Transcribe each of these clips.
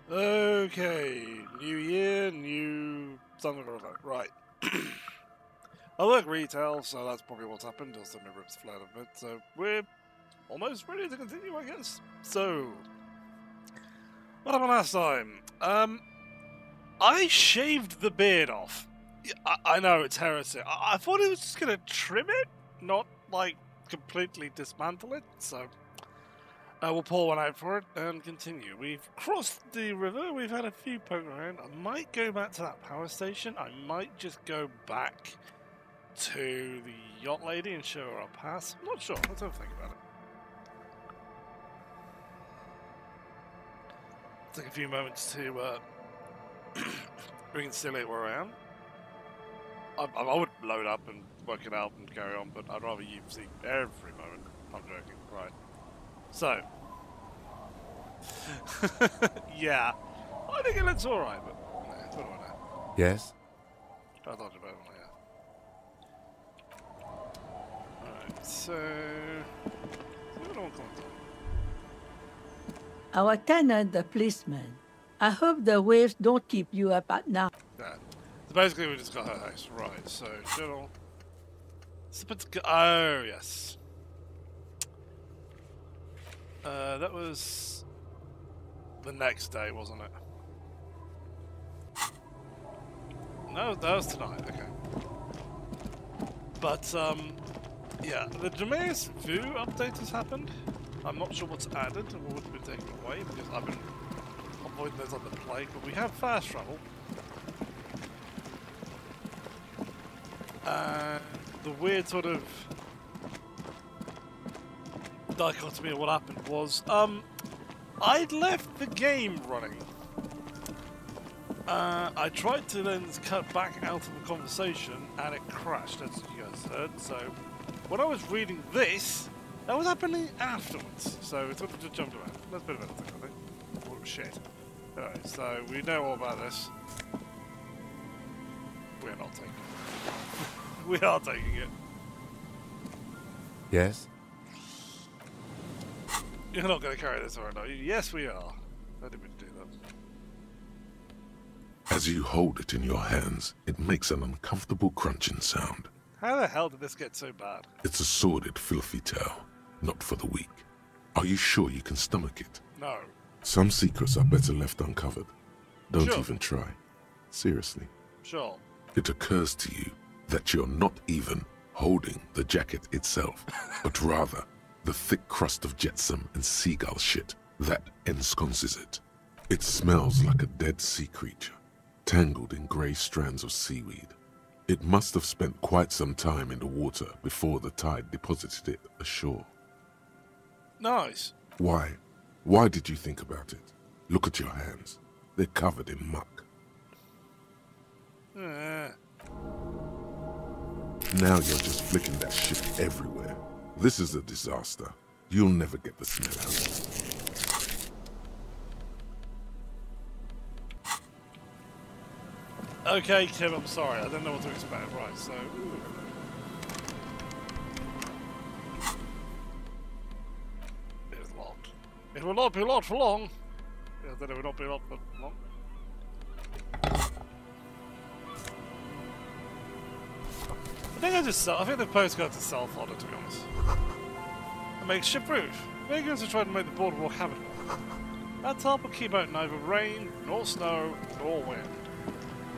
Okay, new year, new something or other. Right. I work retail, so that's probably what's happened. Also, my ribs flat a bit, so we're almost ready to continue, I guess. So, what happened last time? I shaved the beard off. I know it's heresy. I thought it was just gonna trim it, not like completely dismantle it. So. We'll pour one out for it and continue. We've crossed the river, we've had a few poke around. I might go back to that power station. I might just go back to the yacht lady and show her our pass. I'm not sure. Let's have a think about it. Take a few moments to reconciliate where I am. I would load up and work it out and carry on, but I'd rather you see every moment. I'm joking. Right. So, yeah, I think it looks alright, but what do I know? Yes? I thought about it, yeah. Alright, so what do I want to Our tenant, the policeman. I hope the waves don't keep you up at night. yeah. So basically, we just got her house, right? So, shuttle. Oh, yes. That was the next day, wasn't it? No, that was tonight, okay. But, yeah, the Jameis Vu update has happened. I'm not sure what's added or what's been taken away, because I've been avoiding those on the plague, but we have fast travel. And the weird sort of dichotomy of what happened was, I'd left the game running. I tried to then cut back out of the conversation and it crashed, as you guys heard. So when I was reading this, that was happening afterwards. So it sort of just jumped around. That's a bit of anything, I think. Oh shit. Alright, so we know all about this. We're not taking it. We are taking it. Yes? You're not going to carry this around, are you? Yes, we are. I didn't mean to do that. As you hold it in your hands, it makes an uncomfortable crunching sound. How the hell did this get so bad? It's a sordid, filthy tale, not for the weak. Are you sure you can stomach it? No. Some secrets are better left uncovered. Don't Sure. even try. Seriously. Sure. It occurs to you that you're not even holding the jacket itself, but rather the thick crust of jetsam and seagull shit that ensconces it. It smells like a dead sea creature, tangled in grey strands of seaweed. It must have spent quite some time in the water before the tide deposited it ashore. Nice. Why? Why did you think about it? Look at your hands. They're covered in muck. Eh. Now you're just flicking that shit everywhere. This is a disaster. You'll never get the smell out. Okay, Tim, I'm sorry. I didn't know what to expect. Right, so... It's locked. It will not be locked for long. Yeah, then it will not be locked for long. I think the postcards are self-ordered, to be honest. It makes ship-proof. Vegans are trying to make the boardwalk habitable. That tarp will keep out neither rain, nor snow, nor wind.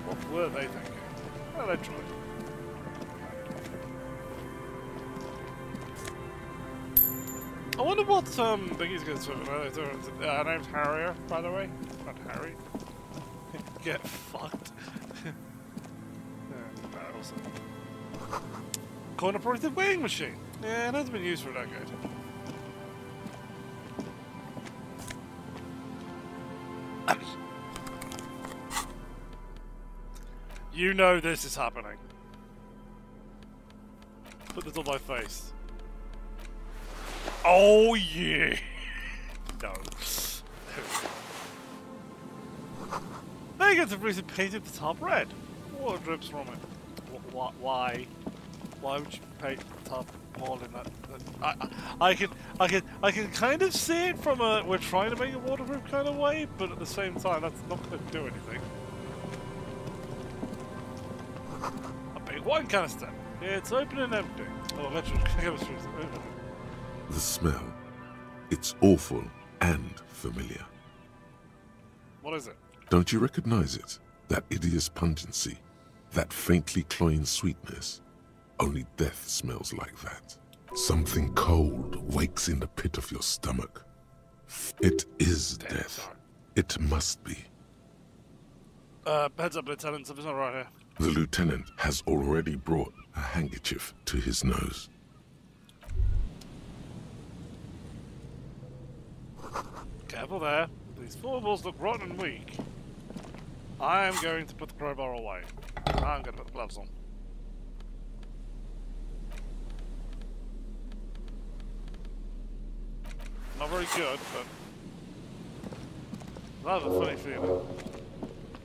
What were they thinking? Well, they tried. I wonder what Biggie's going to swim in. Her name's Harrier, by the way. Not Harry. Get fucked. Yeah, also. Corner-operated weighing machine. Yeah, it hasn't been used for a decade. You know this is happening. Put this on my face. Oh yeah! No. They get to recently painted the top red. Water drips from it. Why? Why would you paint the top appalling. I can kind of see it from a we're trying to make it waterproof kind of way, but at the same time, that's not going to do anything. A big wine canister. It's open and empty. Oh, electrical chemistry is open. The smell. It's awful and familiar. What is it? Don't you recognize it? That hideous pungency. That faintly cloying sweetness. Only death smells like that. Something cold wakes in the pit of your stomach. It is death. Sorry. It must be. Heads up, Lieutenant. Something's not right here. The lieutenant has already brought a handkerchief to his nose. Careful there. These floorboards look rotten and weak. I'm going to put the crowbar away. I'm going to put the gloves on. Not very good, but I have a funny feeling.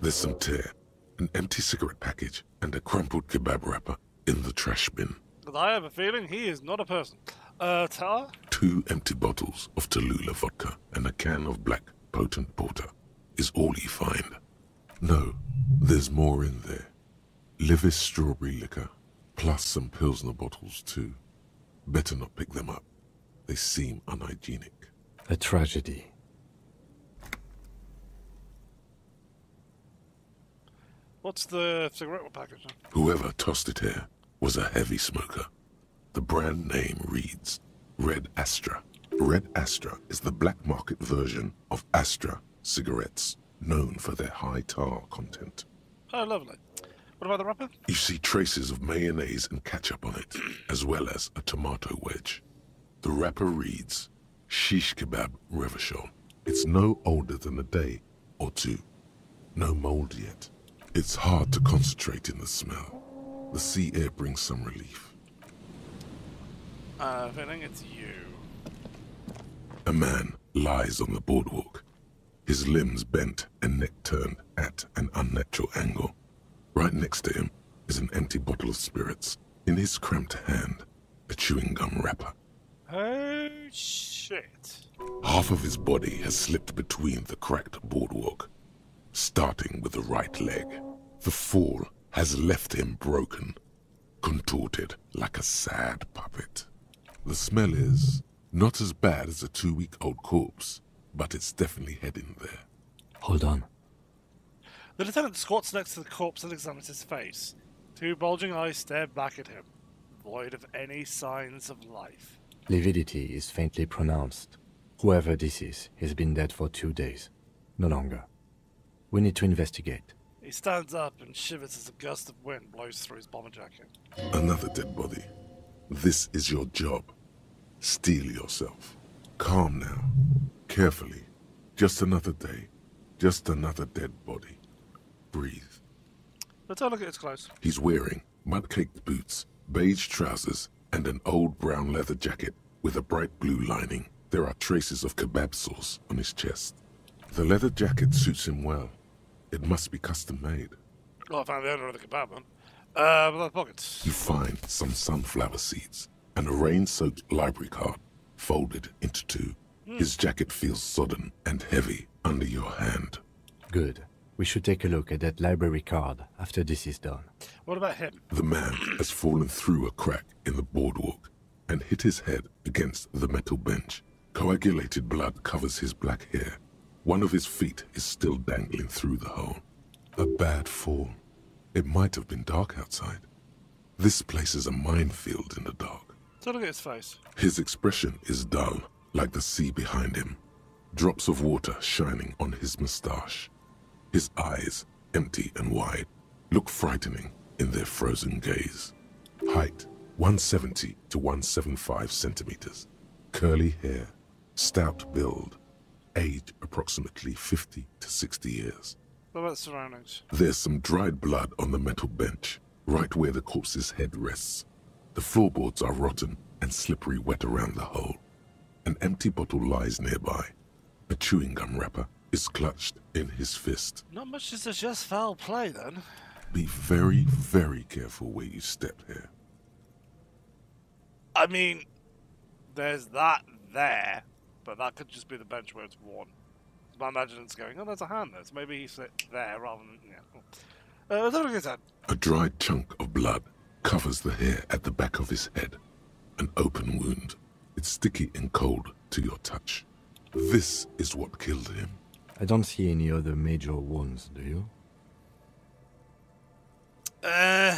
There's some tear, an empty cigarette package, and a crumpled kebab wrapper in the trash bin. But I have a feeling he is not a person. Tar? 2 empty bottles of Tallulah vodka and a can of black potent porter is all you find. No, there's more in there. Livis strawberry liquor, plus some Pilsner bottles too. Better not pick them up. They seem unhygienic. A tragedy. What's the cigarette package? Whoever tossed it here was a heavy smoker. The brand name reads Red Astra. Red Astra is the black market version of Astra cigarettes, known for their high tar content. Oh, lovely. What about the wrapper? You see traces of mayonnaise and ketchup on it, as well as a tomato wedge. The wrapper reads Shish Kebab Revachol. It's no older than a day or two. No mold yet. It's hard to concentrate in the smell. The sea air brings some relief. I think it's you. A man lies on the boardwalk, his limbs bent and neck turned at an unnatural angle. Right next to him is an empty bottle of spirits. In his cramped hand, a chewing gum wrapper. Oh, shit. Half of his body has slipped between the cracked boardwalk, starting with the right leg. The fall has left him broken, contorted like a sad puppet. The smell is not as bad as a 2-week-old corpse, but it's definitely heading there. Hold on. The lieutenant squats next to the corpse and examines his face. 2 bulging eyes stare back at him, void of any signs of life. Lividity is faintly pronounced. Whoever this is has been dead for 2 days. No longer. We need to investigate. He stands up and shivers as a gust of wind blows through his bomber jacket. Another dead body. This is your job. Steel yourself. Calm now. Carefully. Just another day. Just another dead body. Breathe. Let's have a look at his clothes. He's wearing mud-caked boots, beige trousers, and an old brown leather jacket with a bright blue lining. There are traces of kebab sauce on his chest. The leather jacket suits him well. It must be custom-made. Well, I found the owner of the kebab man. Without pockets. You find some sunflower seeds and a rain-soaked library card folded into 2. His jacket feels sodden and heavy under your hand. Good. We should take a look at that library card after this is done. What about him? The man has fallen through a crack in the boardwalk and hit his head against the metal bench. Coagulated blood covers his black hair. One of his feet is still dangling through the hole. A bad fall. It might have been dark outside. This place is a minefield in the dark. So look at his face. His expression is dull, like the sea behind him. Drops of water shining on his mustache. His eyes, empty and wide, look frightening in their frozen gaze. Height, 170 to 175 centimeters. Curly hair, stout build. Age, approximately 50 to 60 years. What about the surroundings? There's some dried blood on the metal bench, right where the corpse's head rests. The floorboards are rotten and slippery wet around the hole. An empty bottle lies nearby. A chewing gum wrapper is clutched in his fist. Not much to suggest foul play, then. Be very, very careful where you step here. I mean, there's that there, but that could just be the bench where it's worn. I imagine it's going, oh, there's a hand there, so maybe he sit there rather than, yeah. Let's have a look at his head. A dried chunk of blood covers the hair at the back of his head. An open wound. It's sticky and cold to your touch. This is what killed him. I don't see any other major wounds, do you? I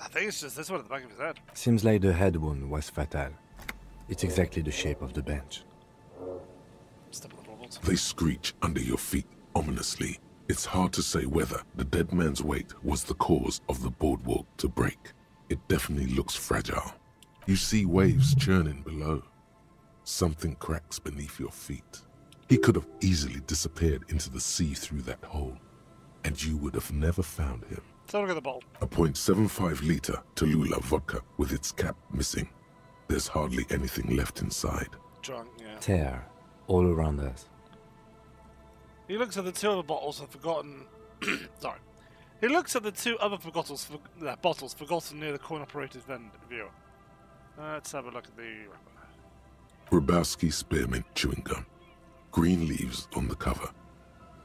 think it's just this one at the back of his head. Seems like the head wound was fatal. It's exactly the shape of the bench. Step on the floorboards. They screech under your feet ominously. It's hard to say whether the dead man's weight was the cause of the boardwalk to break. It definitely looks fragile. You see waves churning below. Something cracks beneath your feet. He could have easily disappeared into the sea through that hole, and you would have never found him. So look at the bottle. A .75-liter Tallulah vodka with its cap missing. There's hardly anything left inside. Drunk, yeah. Tear all around us. He looks at the two other bottles and forgotten. Sorry. He looks at the two other bottles forgotten near the coin-operated viewer. Let's have a look at the weapon. Grabowski spearmint chewing gum. Green leaves on the cover.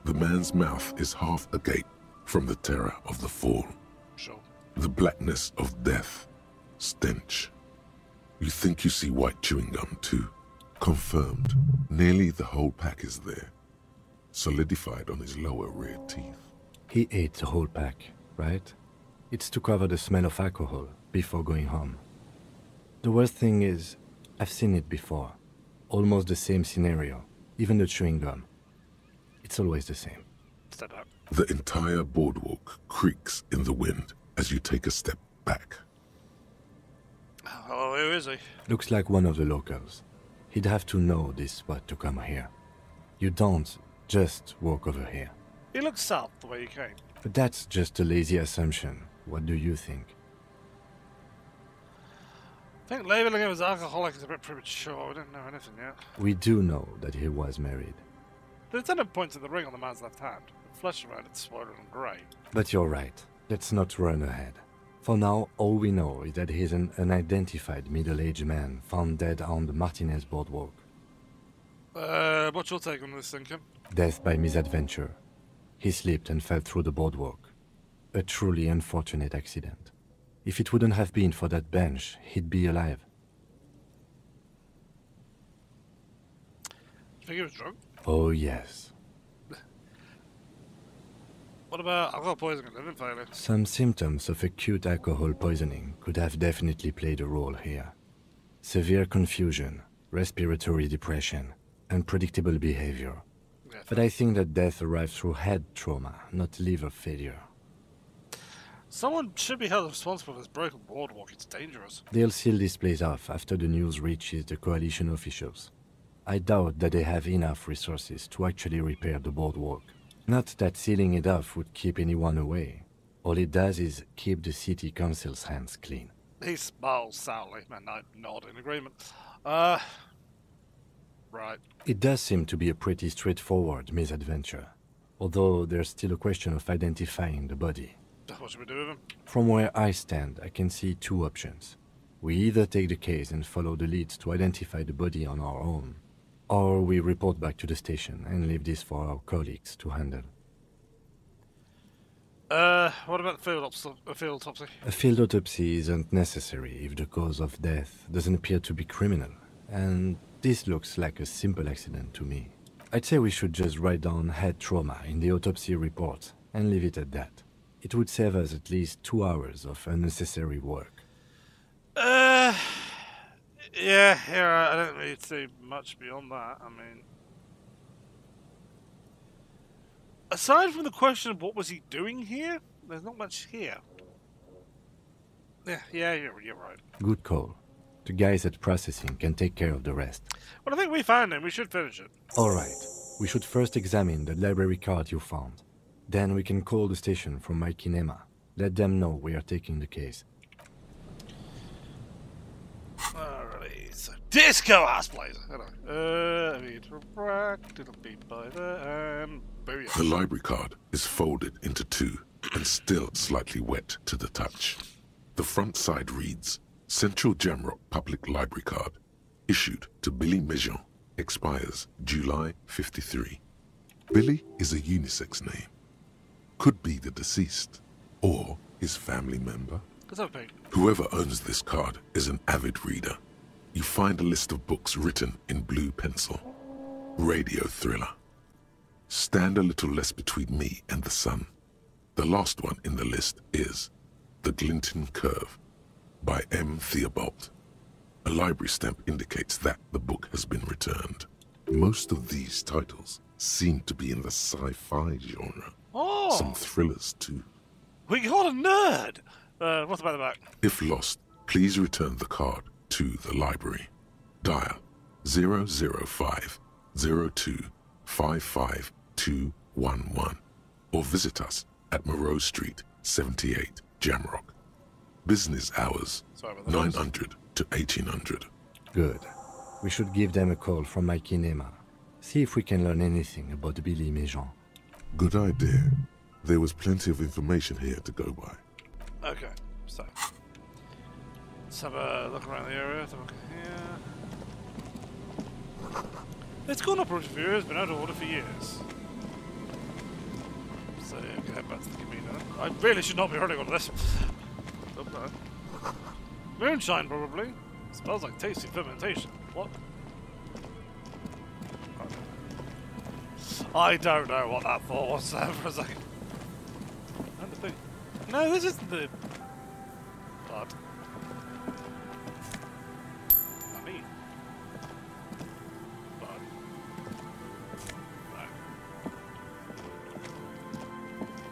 The man's mouth is half agape from the terror of the fall. Sure. The blackness of death. Stench. You think you see white chewing gum too. Confirmed. Nearly the whole pack is there. Solidified on his lower rear teeth. He ate the whole pack, right? It's to cover the smell of alcohol before going home. The worst thing is, I've seen it before. Almost the same scenario. Even the chewing gum. It's always the same. Step out. The entire boardwalk creaks in the wind as you take a step back. Oh, who is he? Looks like one of the locals. He'd have to know this spot to come here. You don't just walk over here. He looks south the way he came. But that's just a lazy assumption. What do you think? I think labeling him as alcoholic is a bit premature. We don't know anything yet. We do know that he was married. The lieutenant points at the ring on the man's left hand. The flesh around it's swollen and grey. But you're right. Let's not run ahead. For now, all we know is that he's an unidentified middle-aged man found dead on the Martinez boardwalk. What's your take on this, thinking? Death by misadventure. He slipped and fell through the boardwalk. A truly unfortunate accident. If it wouldn't have been for that bench, he'd be alive. You think he was drunk? Oh, yes. What about alcohol poisoning and liver failure? Some symptoms of acute alcohol poisoning could have definitely played a role here. Severe confusion, respiratory depression, unpredictable behavior. Yeah. But I think that death arrived through head trauma, not liver failure. Someone should be held responsible for this broken boardwalk. It's dangerous. They'll seal this place off after the news reaches the coalition officials. I doubt that they have enough resources to actually repair the boardwalk. Not that sealing it off would keep anyone away. All it does is keep the city council's hands clean. He smiles sourly, and I nod in agreement. Right. It does seem to be a pretty straightforward misadventure, although there's still a question of identifying the body. What should we do with him? From where I stand, I can see two options. We either take the case and follow the leads to identify the body on our own, or we report back to the station and leave this for our colleagues to handle. What about the field autopsy? A field autopsy isn't necessary if the cause of death doesn't appear to be criminal, and this looks like a simple accident to me. I'd say we should just write down head trauma in the autopsy report and leave it at that. It would save us at least 2 hours of unnecessary work. Yeah, I don't really see much beyond that. I mean, aside from the question of what was he doing here, there's not much here. Yeah, you're right. Good call. The guys at processing can take care of the rest. Well, I think we found him. We should finish it. Alright. We should first examine the library card you found. Then we can call the station from my kinema. Let them know we are taking the case. Alrighty, so disco ass blazer. Hello. It'll be by there and booyah. The library card is folded into two and still slightly wet to the touch. The front side reads, Central Jamrock Public Library card, issued to Billy Mejean, expires July 53. Billy is a unisex name. Could be the deceased, or his family member. That's okay. Whoever owns this card is an avid reader. You find a list of books written in blue pencil. Radio thriller. Stand a little less between me and the sun. The last one in the list is The Glinton Curve by M. Theobald. A library stamp indicates that the book has been returned. Most of these titles seem to be in the sci-fi genre. Oh! Some thrillers too. We got a nerd! What about the back? If lost, please return the card to the library. Dial 005 02 55 211 or visit us at Moreau Street, 78, Jamrock. Business hours, Sorry about that. 900 to 1800. Good. We should give them a call from my kinema. See if we can learn anything about Billy Mejean. Good idea. There was plenty of information here to go by. Okay, so let's have a look around the area. Let's have a look here. It's gone up a review. It's been out of order for years. So okay, head back to the convener. I really should not be running on this. Oh, no. Moonshine, probably. Smells like tasty fermentation. What? I don't know what that thought was there for a second. And the thing. No, this isn't the. But. I mean. But. No.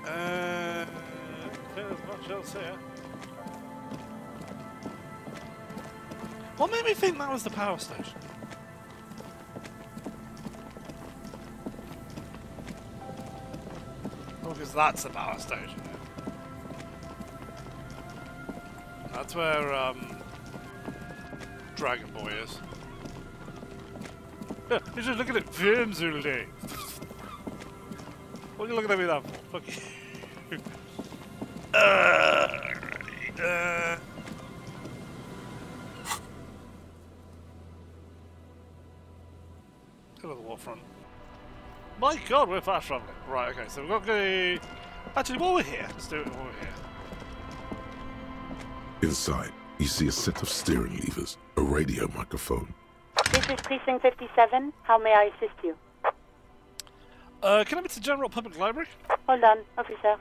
I think there's much else here. What made me think that was the power station? Oh, because that's the power station. That's where, Dragon Boy is. Yeah, you're just looking at films all day. What are you looking at me that for? Fuck you. Go to the waterfront. My god, we're fast traveling. Right, okay, so we've got the... Actually, while we're here, let's do it while we're here. Inside, you see a set of steering levers, a radio microphone. This is Precinct 57. How may I assist you? Can I be to the General Public Library? Hold on, officer.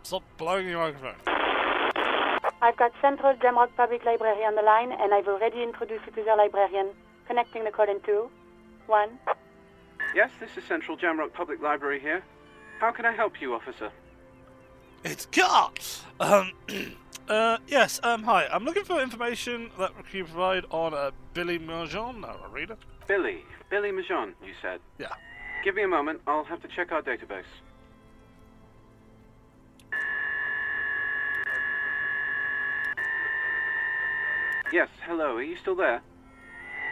Stop blowing your microphone. I've got Central Jamrock Public Library on the line, and I've already introduced you to the librarian. Connecting the call in 2, 1. Yes, this is Central Jamrock Public Library here. How can I help you, officer? It's got. Yes. Hi. I'm looking for information that you provide on Billy Mejean. No, a reader. Billy Mejean, you said? Yeah. Give me a moment, I'll have to check our database. Yes, hello, are you still there?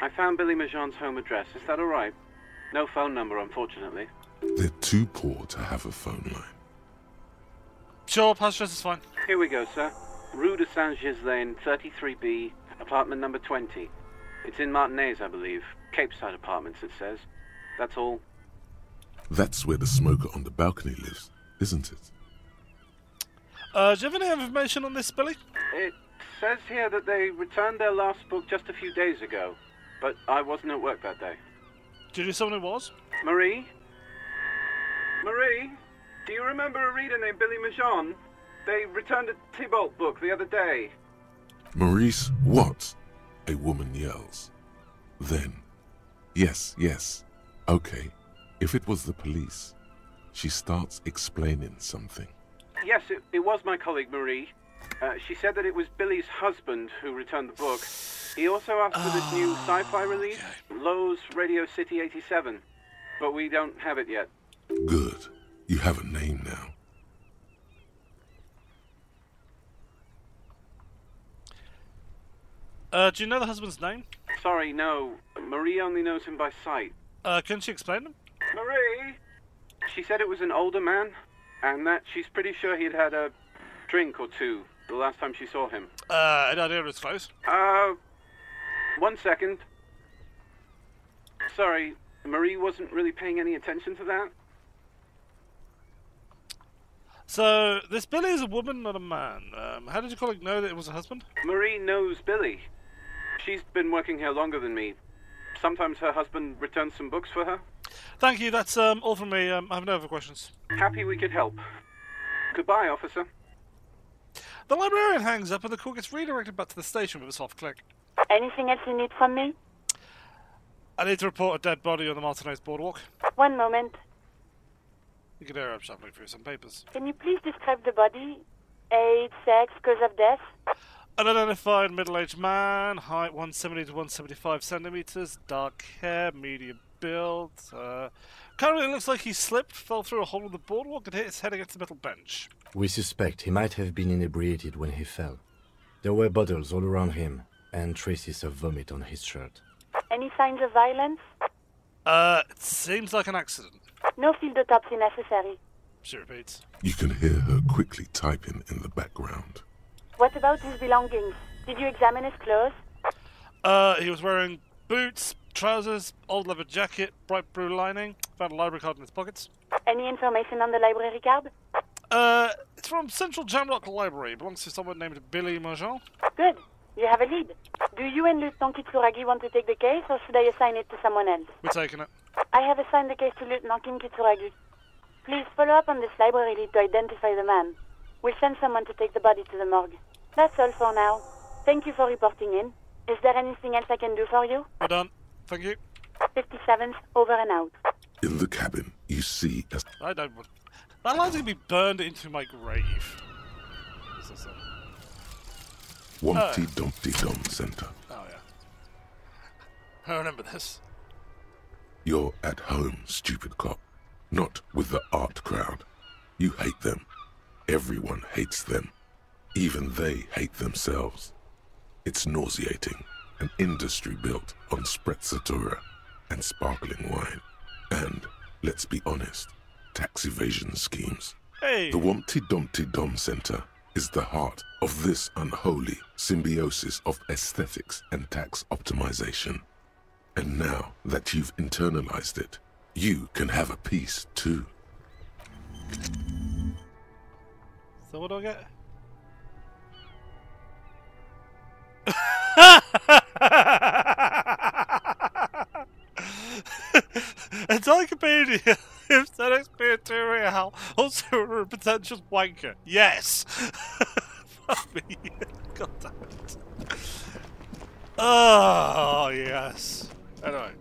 I found Billy Mejean's home address, is that alright? No phone number, unfortunately. They're too poor to have a phone line. Sure, pass address is fine. Here we go, sir. Rue de Saint-Ghislain, 33B, apartment number 20. It's in Martinez, I believe. Cape Side Apartments, it says. That's all. That's where the smoker on the balcony lives, isn't it? Do you have any information on this, Billy? It says here that they returned their last book just a few days ago, but I wasn't at work that day. Do you know someone who was? Marie? Marie? Do you remember a reader named Billy Mejean? They returned a Tybalt book the other day. Maurice, what? A woman yells. Then, yes. Okay, if it was the police, she starts explaining something. Yes, it was my colleague Marie. She said that it was Billy's husband who returned the book. He also asked for this new sci-fi release, Lowe's Radio City 87, but we don't have it yet. Good. You have a name now. Do you know the husband's name? Sorry, no. Marie only knows him by sight. Can she explain him? Marie? She said it was an older man, and that she's pretty sure he'd had a drink or two the last time she saw him? Any idea of his clothes? 1 second. Sorry, Marie wasn't really paying any attention to that. So, this Billy is a woman, not a man. How did your colleague know that it was a husband? Marie knows Billy. She's been working here longer than me. Sometimes her husband returns some books for her. Thank you, that's all from me. I have no other questions. Happy we could help. Goodbye, officer. The librarian hangs up and the call gets redirected back to the station with a soft click. Anything else you need from me? I need to report a dead body on the Martinez boardwalk. 1 moment. You can hear her shuffling through some papers. Can you please describe the body? Age, sex, cause of death? Unidentified middle-aged man, height 170 to 175 centimeters, dark hair, medium build. Currently it looks like he slipped, fell through a hole in the boardwalk and hit his head against the metal bench. We suspect he might have been inebriated when he fell. There were bottles all around him, and traces of vomit on his shirt. Any signs of violence? It seems like an accident. No field autopsy necessary. She repeats. You can hear her quickly typing in the background. What about his belongings? Did you examine his clothes? He was wearing boots, trousers, old leather jacket, bright blue lining. Found a library card in his pockets. Any information on the library card? It's from Central Jamrock Library. It belongs to someone named Billy Marjan. Good. You have a lead. Do you and Lieutenant Kitsuragi want to take the case, or should I assign it to someone else? We're taking it. I have assigned the case to Lieutenant Kim Kitsuragi. Please follow up on this library lead to identify the man. We'll send someone to take the body to the morgue. That's all for now. Thank you for reporting in. Is there anything else I can do for you? We're done. Thank you. 57th, over and out. In the cabin, you see as I don't want... That line's going to be burned into my grave. Humpty Dumpty Dum Center. Oh, yeah. I remember this. You're at home, stupid cop. Not with the art crowd. You hate them. Everyone hates them. Even they hate themselves. It's nauseating. An industry built on sprezzatura and sparkling wine. And, let's be honest, tax evasion schemes. Hey! The Humpty Dumpty Dum Center is the heart of this unholy symbiosis of aesthetics and tax optimization. And now that you've internalized it, you can have a piece too. So what do I get? Encyclopedia of aesthetics being too real, also a potential wanker. Yes! Fuck me. God damn it. Oh, yes. Anyway.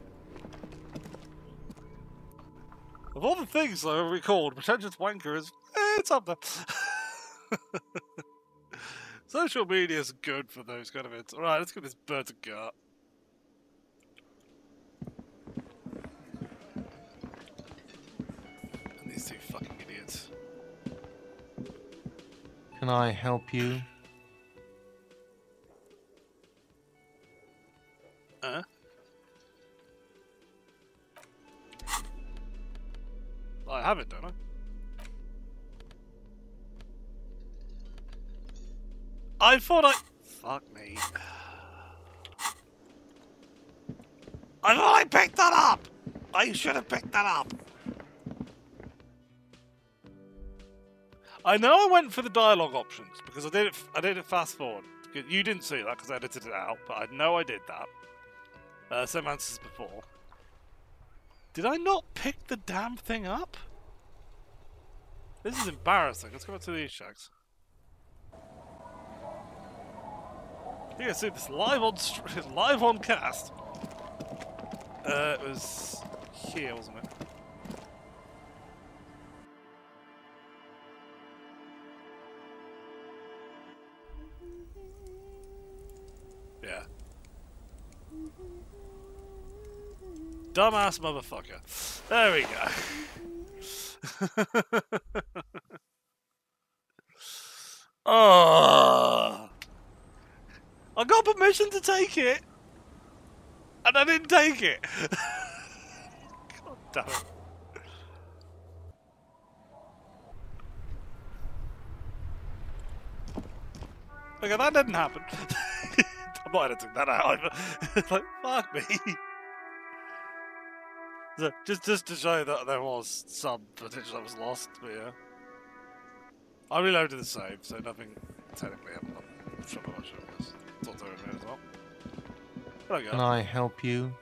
Of all the things I recalled, pretentious wanker is... it's up there. Social media is good for those kind of hits. Alright, let's get this bird to gut. And these two fucking idiots. Can I help you? I have it, don't I? I thought I... Fuck me. I thought I picked that up! I should have picked that up! I know I went for the dialogue options, because I did it fast forward. You didn't see that, because I edited it out, but I know I did that. Same answers before. Did I not pick the damn thing up? This is embarrassing. Let's go back to these shags. You can see this live on cast. It was here, wasn't it? Yeah. Dumbass motherfucker. There we go. Oh. I got permission to take it, and I didn't take it. God damn it. Okay, that didn't happen. I'm not editing that out either. Like, fuck me. So, just to show that there was some footage that was lost, but yeah. I reloaded the save, so nothing technically happened. I'm sure I should have just talked to him as well. There we go. Can I help you?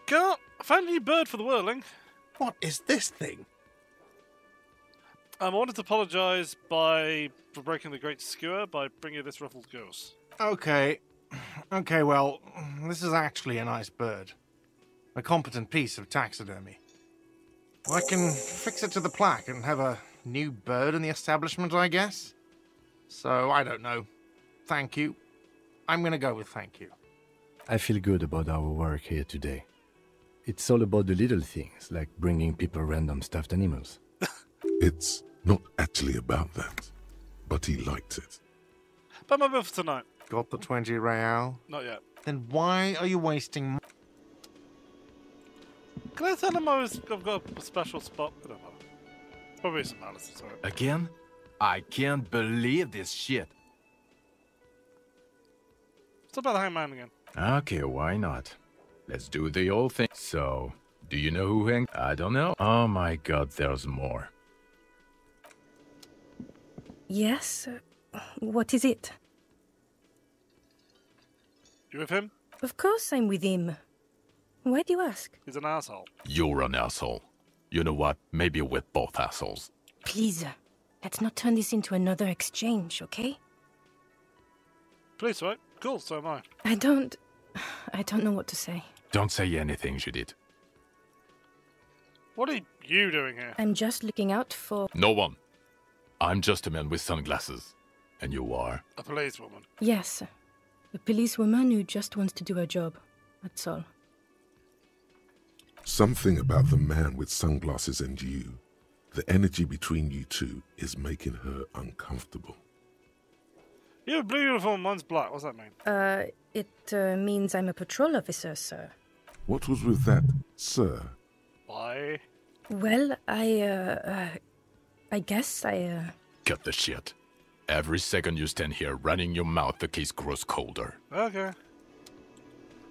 I found a new bird for the whirling. What is this thing? I wanted to apologise for breaking the Great Skewer by bringing you this ruffled goose. Okay. Okay, well, this is actually a nice bird. A competent piece of taxidermy. I can fix it to the plaque and have a new bird in the establishment, I guess. So, I don't know. Thank you. I'm gonna go with thank you. I feel good about our work here today. It's all about the little things, like bringing people random stuffed animals. It's not actually about that, but he liked it. But my bill for tonight. Got the 20 real? Not yet. Then why are you wasting... Can I tell him I've got a special spot? I don't know. Probably some analysis, alright. Again? I can't believe this shit. It's about the hangman again. Okay, why not? Let's do the old thing. So, do you know who hanged? I don't know. Oh my god, there's more. Yes? What is it? You with him? Of course I'm with him. Why do you ask? He's an asshole. You're an asshole. You know what? Maybe we're both assholes. Please, let's not turn this into another exchange, okay? Police, right? Cool, so am I. I don't know what to say. Don't say anything, Judith. What are you doing here? I'm just looking out for... No one. I'm just a man with sunglasses. And you are? A policewoman. Yes, a policewoman who just wants to do her job. That's all. Something about the man with sunglasses and you, the energy between you two, is making her uncomfortable. You have a blue uniform, mine's black. What's that mean? It means I'm a patrol officer, sir. What was with that, sir? Why? Well, I guess I... Cut the shit. Every second you stand here running your mouth, the case grows colder. Okay.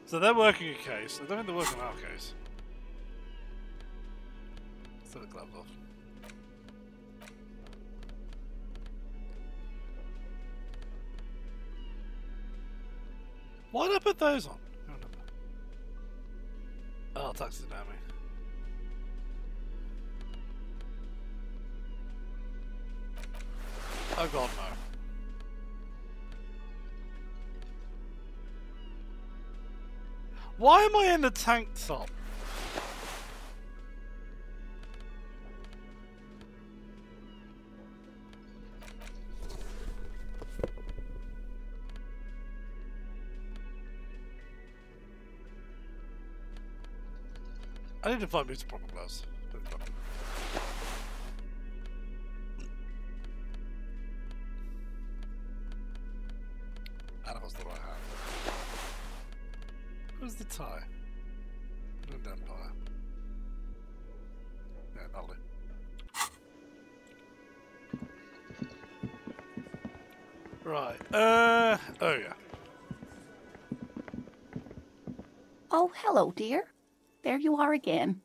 So they're working a case. I don't think they're working our case. Let's take the gloves off. Why did I put those on? Oh, taxidermy. Oh god, no. Why am I in the tank top? I need to find me some proper gloves. And it was the right hand. Where's the tie? An Empire. Yeah, that'll do. Right. Oh yeah. Oh, hello, dear. There you are again.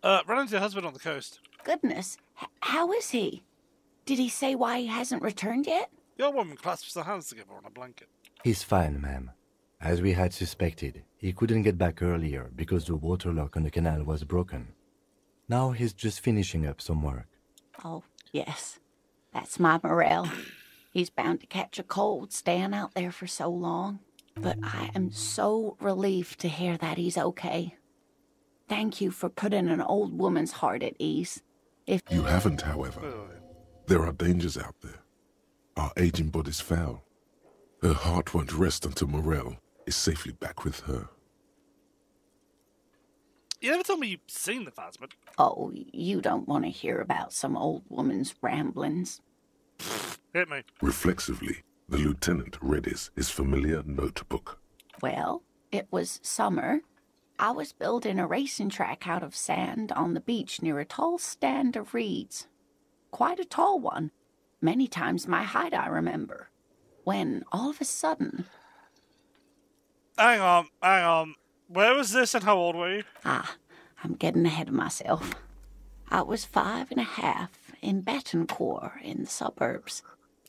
Ran into your husband on the coast. Goodness, how is he? Did he say why he hasn't returned yet? The old woman clasps her hands together on a blanket. He's fine, ma'am. As we had suspected, he couldn't get back earlier because the water lock on the canal was broken. Now he's just finishing up some work. Oh, yes. That's my Morel. He's bound to catch a cold staying out there for so long. But I am so relieved to hear that he's okay. Thank you for putting an old woman's heart at ease. If You haven't, however. There are dangers out there. Our aging body's foul. Her heart won't rest until Morel is safely back with her. You never told me you'd seen the Phasmid. Oh, you don't want to hear about some old woman's ramblings. Hit me. Reflexively, the lieutenant read his familiar notebook. Well, it was summer. I was building a racing track out of sand on the beach near a tall stand of reeds. Quite a tall one. Many times my height, I remember. when all of a sudden... Hang on. Where was this and how old were you? I'm getting ahead of myself. I was 5.5 in Betancourt in the suburbs.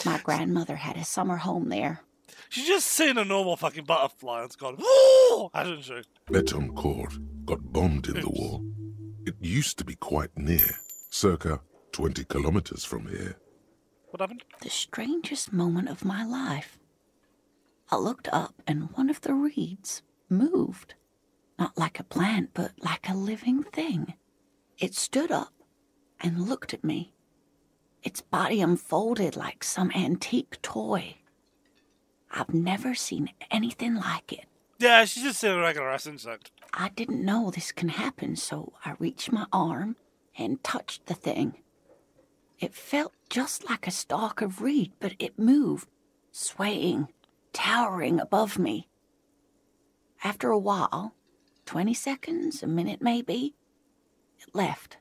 My grandmother had a summer home there. She's just seen a normal fucking butterfly and gone, woo! Hasn't she? Betancourt got bombed in the war. It used to be quite near, circa 20 kilometers from here. What happened? The strangest moment of my life. I looked up and one of the reeds moved. Not like a plant, but like a living thing. It stood up and looked at me. Its body unfolded like some antique toy. I've never seen anything like it. Yeah, she's just a regular ass insect. I didn't know this can happen, so I reached my arm and touched the thing. It felt just like a stalk of reed, but it moved, swaying, towering above me. After a while, 20 seconds, a minute maybe, it left,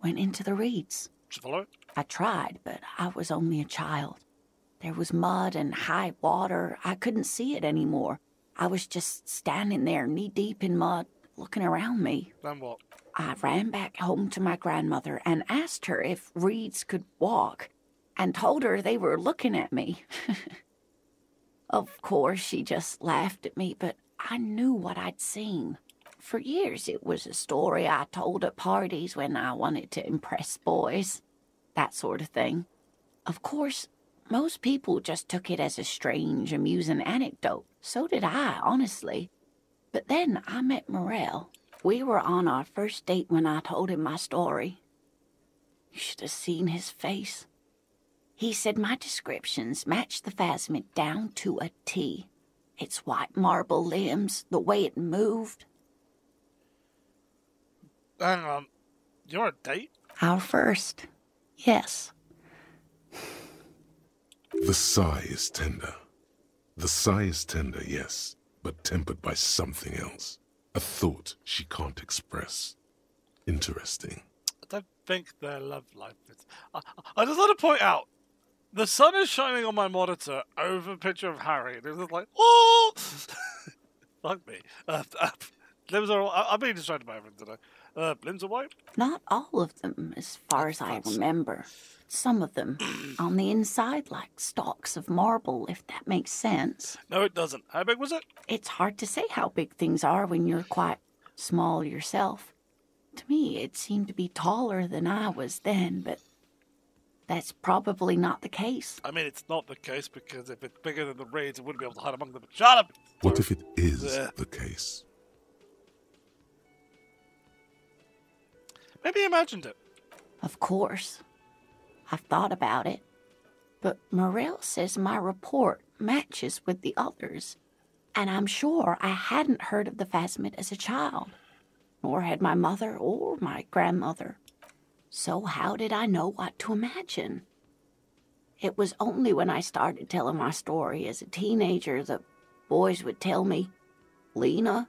went into the reeds. Did you follow it? I tried, but I was only a child. There was mud and high water. I couldn't see it anymore. I was just standing there knee-deep in mud, looking around me. Then what? I ran back home to my grandmother and asked her if reeds could walk, and told her they were looking at me. Of course, she just laughed at me, but I knew what I'd seen. For years, it was a story I told at parties when I wanted to impress boys. That sort of thing. Of course, most people just took it as a strange, amusing anecdote. So did I, honestly. But then I met Morel. We were on our first date when I told him my story. You should have seen his face. He said my descriptions matched the phasmid down to a T. Its white marble limbs, the way it moved. Hang on. You're on a date? Our first. Yes. The sigh is tender. The sigh is tender, yes, but tempered by something else. A thought she can't express. Interesting. I don't think their love life is... I just want to point out, the sun is shining on my monitor over a picture of Harry, and it's just like, oh! Fuck me. Limbs are all... I'm being distracted by everything today. Limbs are white? Not all of them, as far as I remember. Some of them on the inside like stalks of marble, if that makes sense. No, it doesn't. How big was it? It's hard to say how big things are when you're quite small yourself. To me, it seemed to be taller than I was then, but that's probably not the case. I mean, it's not the case, because if it's bigger than the reeds, it wouldn't be able to hide among them. Shut up! What if it is the case? Maybe he imagined it. Of course. I've thought about it. But Morel says my report matches with the others. And I'm sure I hadn't heard of the phasmid as a child. Nor had my mother or my grandmother. So how did I know what to imagine? It was only when I started telling my story as a teenager that boys would tell me, Lena...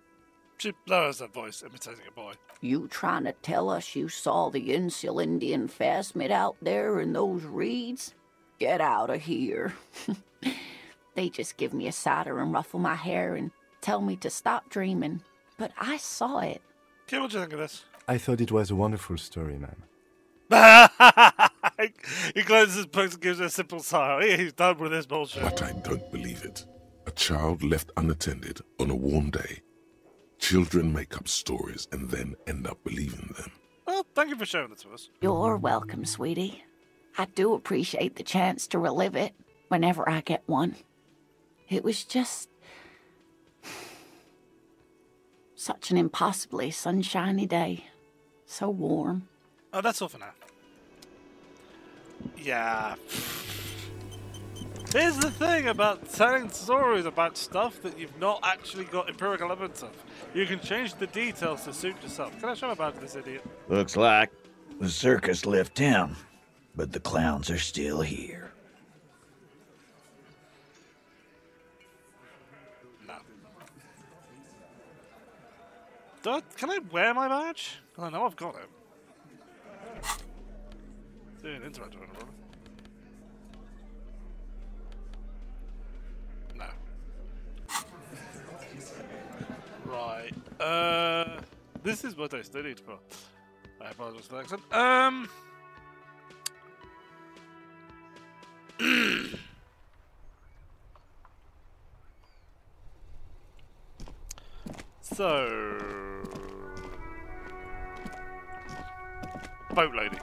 She lowers her voice, imitating a boy. You trying to tell us you saw the Insulindian phasmid out there in those reeds? Get out of here. They just give me a cider and ruffle my hair and tell me to stop dreaming. But I saw it. Okay, what do you think of this? I thought it was a wonderful story, man. He closes his books and gives her a simple sigh. He's done with this bullshit. But I don't believe it. A child left unattended on a warm day. Children make up stories and then end up believing them. Well, thank you for showing it to us. You're welcome, sweetie. I do appreciate the chance to relive it whenever I get one. It was just... such an impossibly sunshiny day. So warm. Oh, that's all for now. Yeah. Here's the thing about telling stories about stuff that you've not actually got empirical evidence of. You can change the details to suit yourself. Can I show about this idiot? Looks like the circus left town, but the clowns are still here. No. Can I wear my badge? I know I've got it. Dude, interact with it, brother. Right. This is what I studied for. I apologize for the accent. So... Boat lady.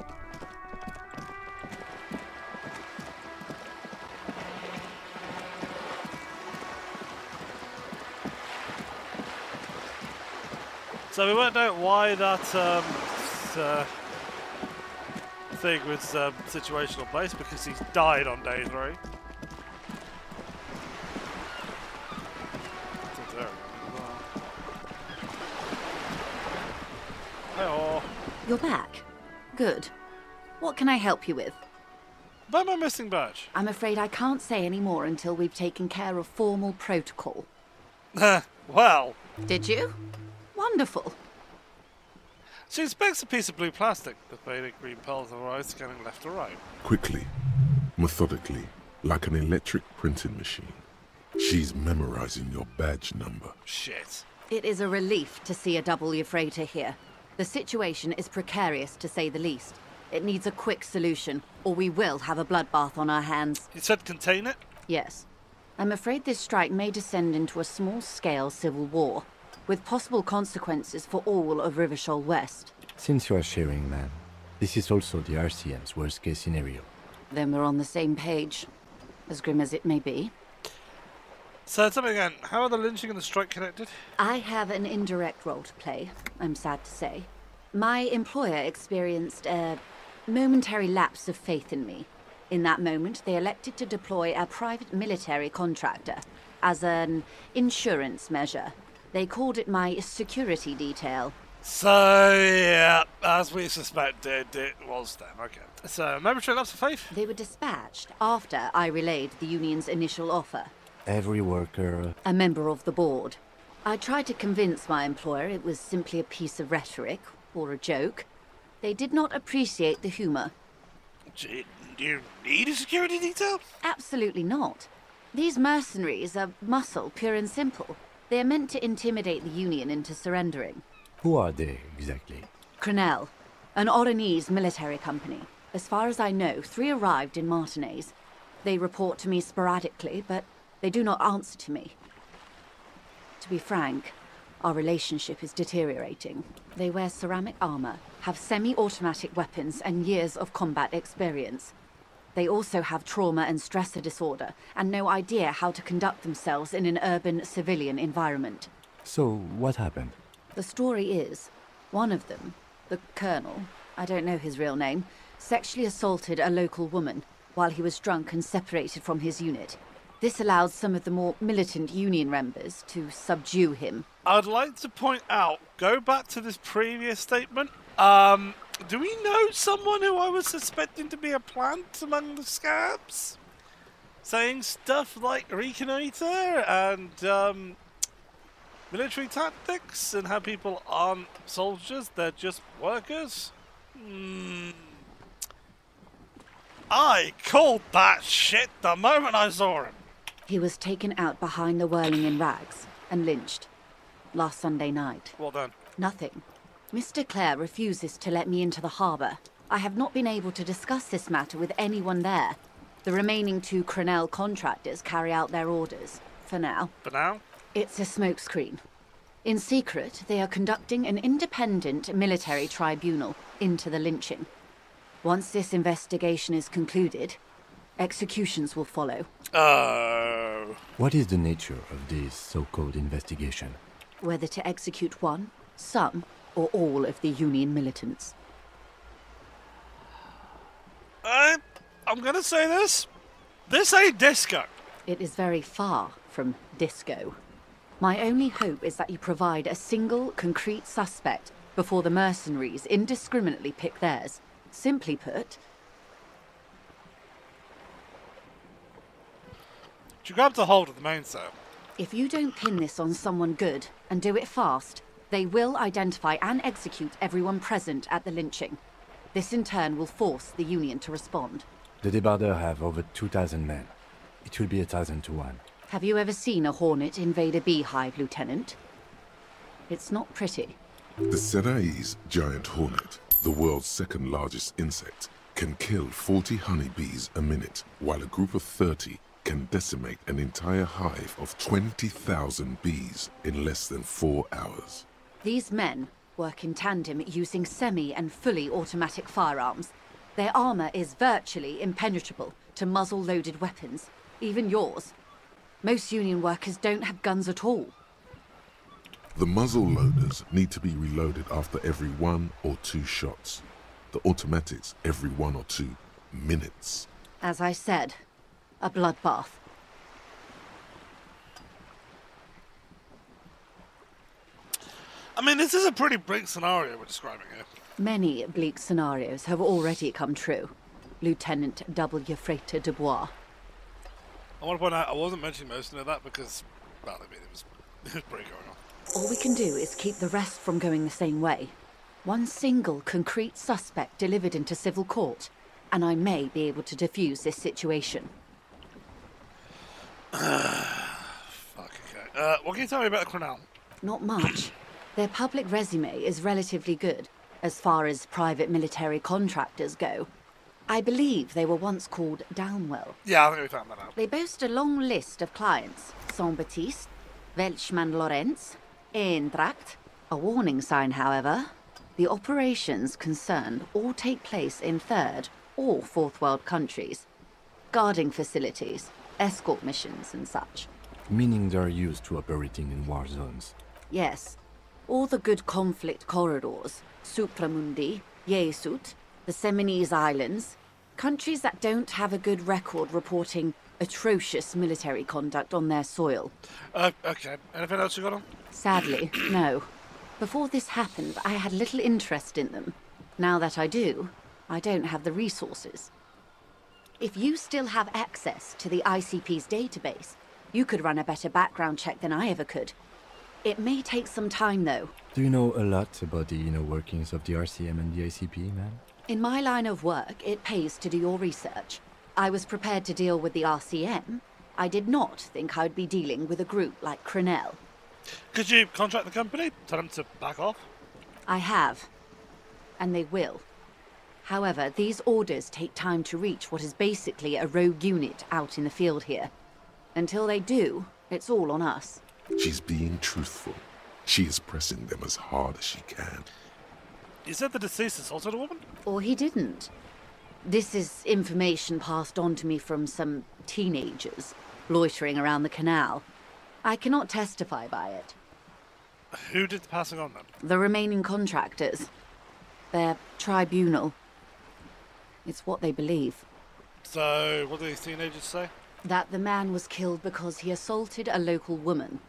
So we worked out why that thing was situational place, because he's died on day 3. Hey-oh. You're back. Good. What can I help you with? About my missing badge. I'm afraid I can't say any more until we've taken care of formal protocol. Well... Did you? Wonderful. She inspects a piece of blue plastic. The faded green pearls of her eyes scanning left to right. Quickly, methodically, like an electric printing machine. She's memorizing your badge number. Shit. It is a relief to see a W freighter here. The situation is precarious, to say the least. It needs a quick solution, or we will have a bloodbath on our hands. You said contain it? Yes. I'm afraid this strike may descend into a small-scale civil war, with possible consequences for all of Rivershoal West. Since you are sharing, ma'am, this is also the RCM's worst-case scenario. Then we're on the same page, as grim as it may be. So tell me again, how are the lynching and the strike connected? I have an indirect role to play, I'm sad to say. My employer experienced a momentary lapse of faith in me. In that moment, they elected to deploy a private military contractor as an insurance measure. They called it my security detail. So, yeah, as we suspected, it was them. Okay. So, momentary lapse of faith? They were dispatched after I relayed the union's initial offer. Every worker... A member of the board. I tried to convince my employer it was simply a piece of rhetoric, or a joke. They did not appreciate the humour. Do you need a security detail? Absolutely not. These mercenaries are muscle, pure and simple. They are meant to intimidate the Union into surrendering. Who are they, exactly? Crenell, an Oranese military company. As far as I know, 3 arrived in Martinez. They report to me sporadically, but they do not answer to me. To be frank, our relationship is deteriorating. They wear ceramic armor, have semi-automatic weapons, and years of combat experience. They also have trauma and stressor disorder, and no idea how to conduct themselves in an urban civilian environment. So, what happened? The story is, one of them, the colonel, I don't know his real name, sexually assaulted a local woman while he was drunk and separated from his unit. This allowed some of the more militant Union members to subdue him. I'd like to point out, go back to this previous statement. Do we know someone who I was suspecting to be a plant among the scabs? Saying stuff like reconnoiter and military tactics and how people aren't soldiers, they're just workers? I called that shit the moment I saw him. He was taken out behind the whirling in rags and lynched last Sunday night. What then? Nothing. Mr. Clare refuses to let me into the harbour. I have not been able to discuss this matter with anyone there. The remaining 2 Crenell contractors carry out their orders, for now. For now? It's a smokescreen. In secret, they are conducting an independent military tribunal into the lynching. Once this investigation is concluded, executions will follow. Oh. What is the nature of this so-called investigation? Whether to execute one, some, or all of the Union militants. I'm gonna say this. This ain't disco. It is very far from disco. My only hope is that you provide a single, concrete suspect before the mercenaries indiscriminately pick theirs. Simply put... She grabbed a hold of the mainsail. If you don't pin this on someone good, and do it fast, they will identify and execute everyone present at the lynching. This in turn will force the Union to respond. The Debarder have over 2,000 men. It will be 1,000 to 1. Have you ever seen a hornet invade a beehive, Lieutenant? It's not pretty. The Serai's giant hornet, the world's second largest insect, can kill 40 honeybees a minute, while a group of 30 can decimate an entire hive of 20,000 bees in less than 4 hours. These men work in tandem using semi- and fully automatic firearms. Their armor is virtually impenetrable to muzzle-loaded weapons, even yours. Most Union workers don't have guns at all. The muzzle loaders need to be reloaded after every 1 or 2 shots. The automatics every 1 or 2 minutes. As I said, a bloodbath. I mean, this is a pretty bleak scenario we're describing here. Many bleak scenarios have already come true. Lieutenant W. Frater de Bois. I want to point out I wasn't mentioning most of that because, well, I mean, it was pretty going on. All we can do is keep the rest from going the same way. One single concrete suspect delivered into civil court, and I may be able to defuse this situation. Fuck, okay. What can you tell me about the Crenel? Not much. Their public resume is relatively good, as far as private military contractors go. I believe they were once called Downwell. Yeah, I think we found that out. They boast a long list of clients. Saint-Baptiste, Welchman-Lorenz, Eintracht. A warning sign, however. The operations concerned all take place in third or fourth world countries. Guarding facilities, escort missions and such. Meaning they're used to operating in war zones. Yes. All the good conflict corridors, Supramundi, Yesut, the Seminese Islands, countries that don't have a good record reporting atrocious military conduct on their soil. Okay. Anything else you got on? Sadly, no. Before this happened, I had little interest in them. Now that I do, I don't have the resources. If you still have access to the ICP's database, you could run a better background check than I ever could. It may take some time, though. Do you know a lot about the inner workings of the RCM and the ICP, man? In my line of work, it pays to do your research. I was prepared to deal with the RCM. I did not think I'd be dealing with a group like Crenel. Could you contract the company? Tell them to back off? I have. And they will. However, these orders take time to reach what is basically a rogue unit out in the field here. Until they do, it's all on us. She's being truthful. She is pressing them as hard as she can. You said the deceased assaulted a woman? Or he didn't. This is information passed on to me from some teenagers loitering around the canal. I cannot testify by it. Who did the passing on then? The remaining contractors. Their tribunal. It's what they believe. So, what do these teenagers say? That the man was killed because he assaulted a local woman.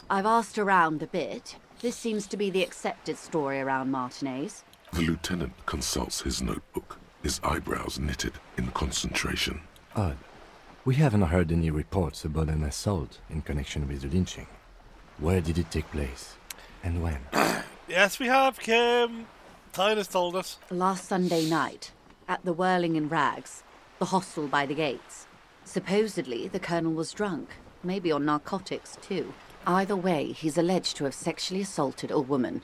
I've asked around a bit. This seems to be the accepted story around Martinez. The lieutenant consults his notebook, his eyebrows knitted in concentration. Odd. We haven't heard any reports about an assault in connection with the lynching. Where did it take place? And when? Yes, we have, Kim. Tyler's told us. Last Sunday night, at the Whirling in Rags, the hostel by the gates. Supposedly, the colonel was drunk, maybe on narcotics too. Either way, he's alleged to have sexually assaulted a woman.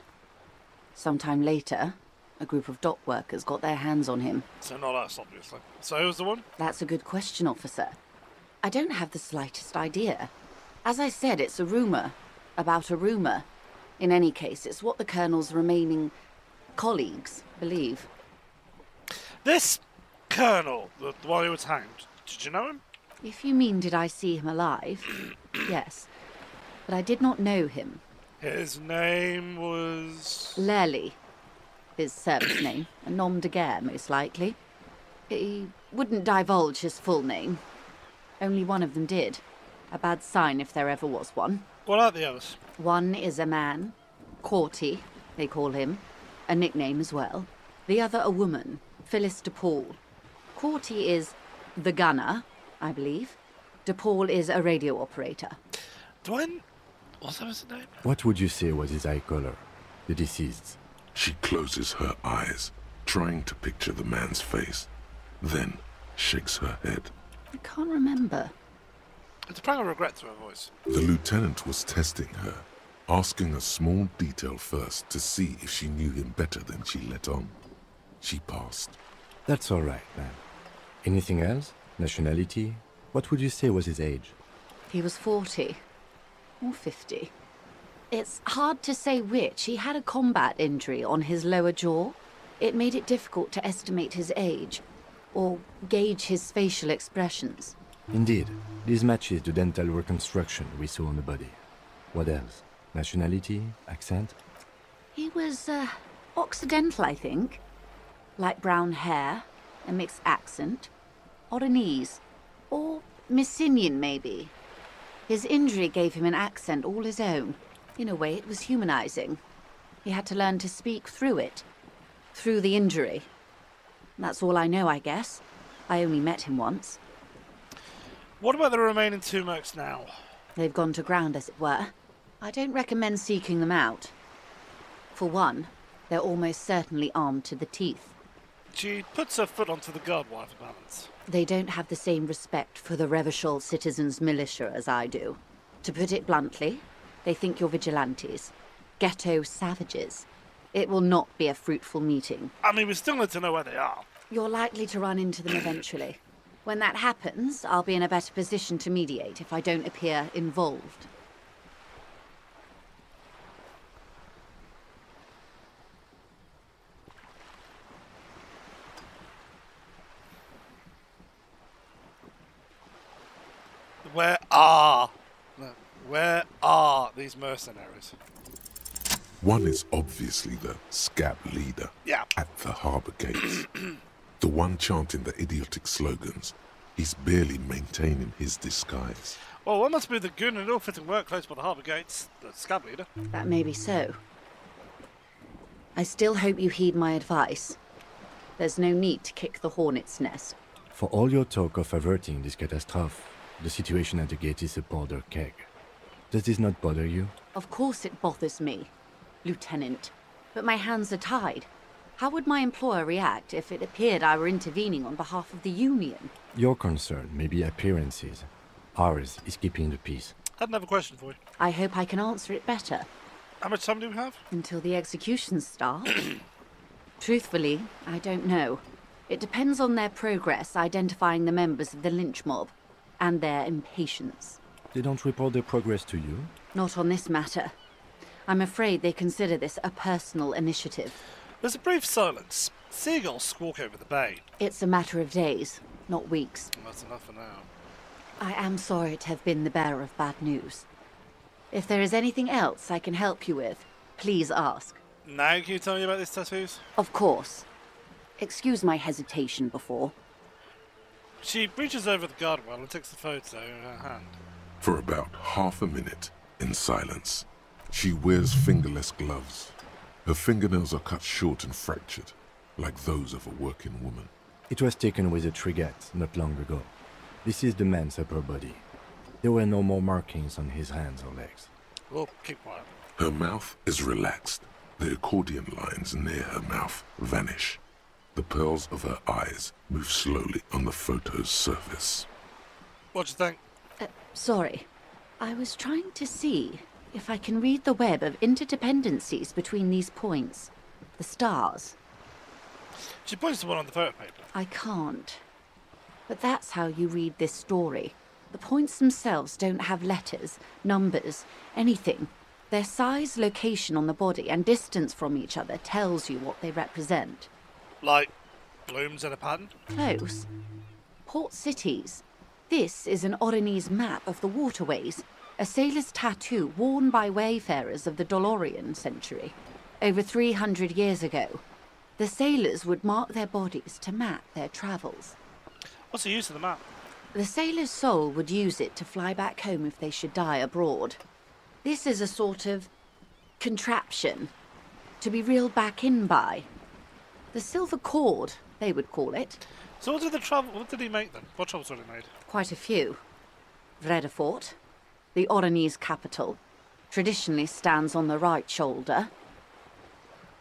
Sometime later, a group of dock workers got their hands on him. So not us, obviously. So who's the one? That's a good question, officer. I don't have the slightest idea. As I said, it's a rumour. About a rumour. In any case, it's what the colonel's remaining colleagues believe. This colonel, the one who was hanged, did you know him? If you mean did I see him alive, yes. But I did not know him. His name was... Lely. His service name. A nom de guerre, most likely. He wouldn't divulge his full name. Only one of them did. A bad sign if there ever was one. What are the others? One is a man. Corty, they call him. A nickname as well. The other a woman. Phyllis DePaul. Corty is the gunner, I believe. DePaul is a radio operator. What's his name? What would you say was his eye color? The deceased. She closes her eyes, trying to picture the man's face, then shakes her head. I can't remember. It's a pang of regret to her voice. The lieutenant was testing her. asking a small detail first to see if she knew him better than she let on. She passed. That's all right, man. Anything else? Nationality? What would you say was his age? He was 40. Or 50. It's hard to say which. He had a combat injury on his lower jaw. It made it difficult to estimate his age, or gauge his facial expressions. Indeed. This matches the dental reconstruction we saw on the body. What else? Nationality? Accent? He was, Occidental, I think. Light brown hair, a mixed accent, Oranese, or Messinian, maybe. His injury gave him an accent all his own. In a way, it was humanizing. He had to learn to speak through it. Through the injury. That's all I know, I guess. I only met him once. What about the remaining 2 mercs now? They've gone to ground, as it were. I don't recommend seeking them out. For one, they're almost certainly armed to the teeth. She puts her foot onto the guard wire for balance. They don't have the same respect for the Revachol citizens' militia as I do. To put it bluntly, they think you're vigilantes. Ghetto savages. It will not be a fruitful meeting. I mean, we still need to know where they are. You're likely to run into them eventually. When that happens, I'll be in a better position to mediate if I don't appear involved. Where are these mercenaries? One is obviously the scab leader at the harbour gates. The one chanting the idiotic slogans. He's barely maintaining his disguise. Well, one must be the goon in ill-fitting work close by the harbour gates, the scab leader. That may be so. I still hope you heed my advice. There's no need to kick the hornet's nest. For all your talk of averting this catastrophe, the situation at the gate is a powder keg. Does this not bother you? Of course it bothers me, Lieutenant. But my hands are tied. How would my employer react if it appeared I were intervening on behalf of the Union? Your concern may be appearances. Ours is keeping the peace. I have a question for you. I hope I can answer it better. How much time do we have? Until the executions start. Truthfully, I don't know. It depends on their progress identifying the members of the lynch mob, and their impatience. They don't report their progress to you? Not on this matter. I'm afraid they consider this a personal initiative. There's a brief silence. Seagulls squawk over the bay. It's a matter of days, not weeks. That's enough for now. I am sorry to have been the bearer of bad news. If there is anything else I can help you with, please ask. Now can you tell me about these tattoos? Of course. Excuse my hesitation before. She reaches over the guardrail and takes the photo in her hand. For about half a minute, in silence, she wears fingerless gloves. Her fingernails are cut short and fractured, like those of a working woman. It was taken with a trigette not long ago. This is the man's upper body. There were no more markings on his hands or legs. Well, keep quiet. Her mouth is relaxed. The accordion lines near her mouth vanish. The pearls of her eyes move slowly on the photo's surface. What do you think? Sorry. I was trying to see if I can read the web of interdependencies between these points. The stars. She points to one on the photo paper. I can't. But that's how you read this story. The points themselves don't have letters, numbers, anything. Their size, location on the body, and distance from each other tells you what they represent. Like blooms in a pattern? Close. Port cities. This is an Oranese map of the waterways, a sailor's tattoo worn by wayfarers of the Dolorian century. Over 300 years ago, the sailors would mark their bodies to map their travels. What's the use of the map? The sailor's soul would use it to fly back home if they should die abroad. This is a sort of contraption to be reeled back in by. The silver cord, they would call it. So what did he make then? What travels did he made? Quite a few. Vredefort, the Oranese capital, traditionally stands on the right shoulder.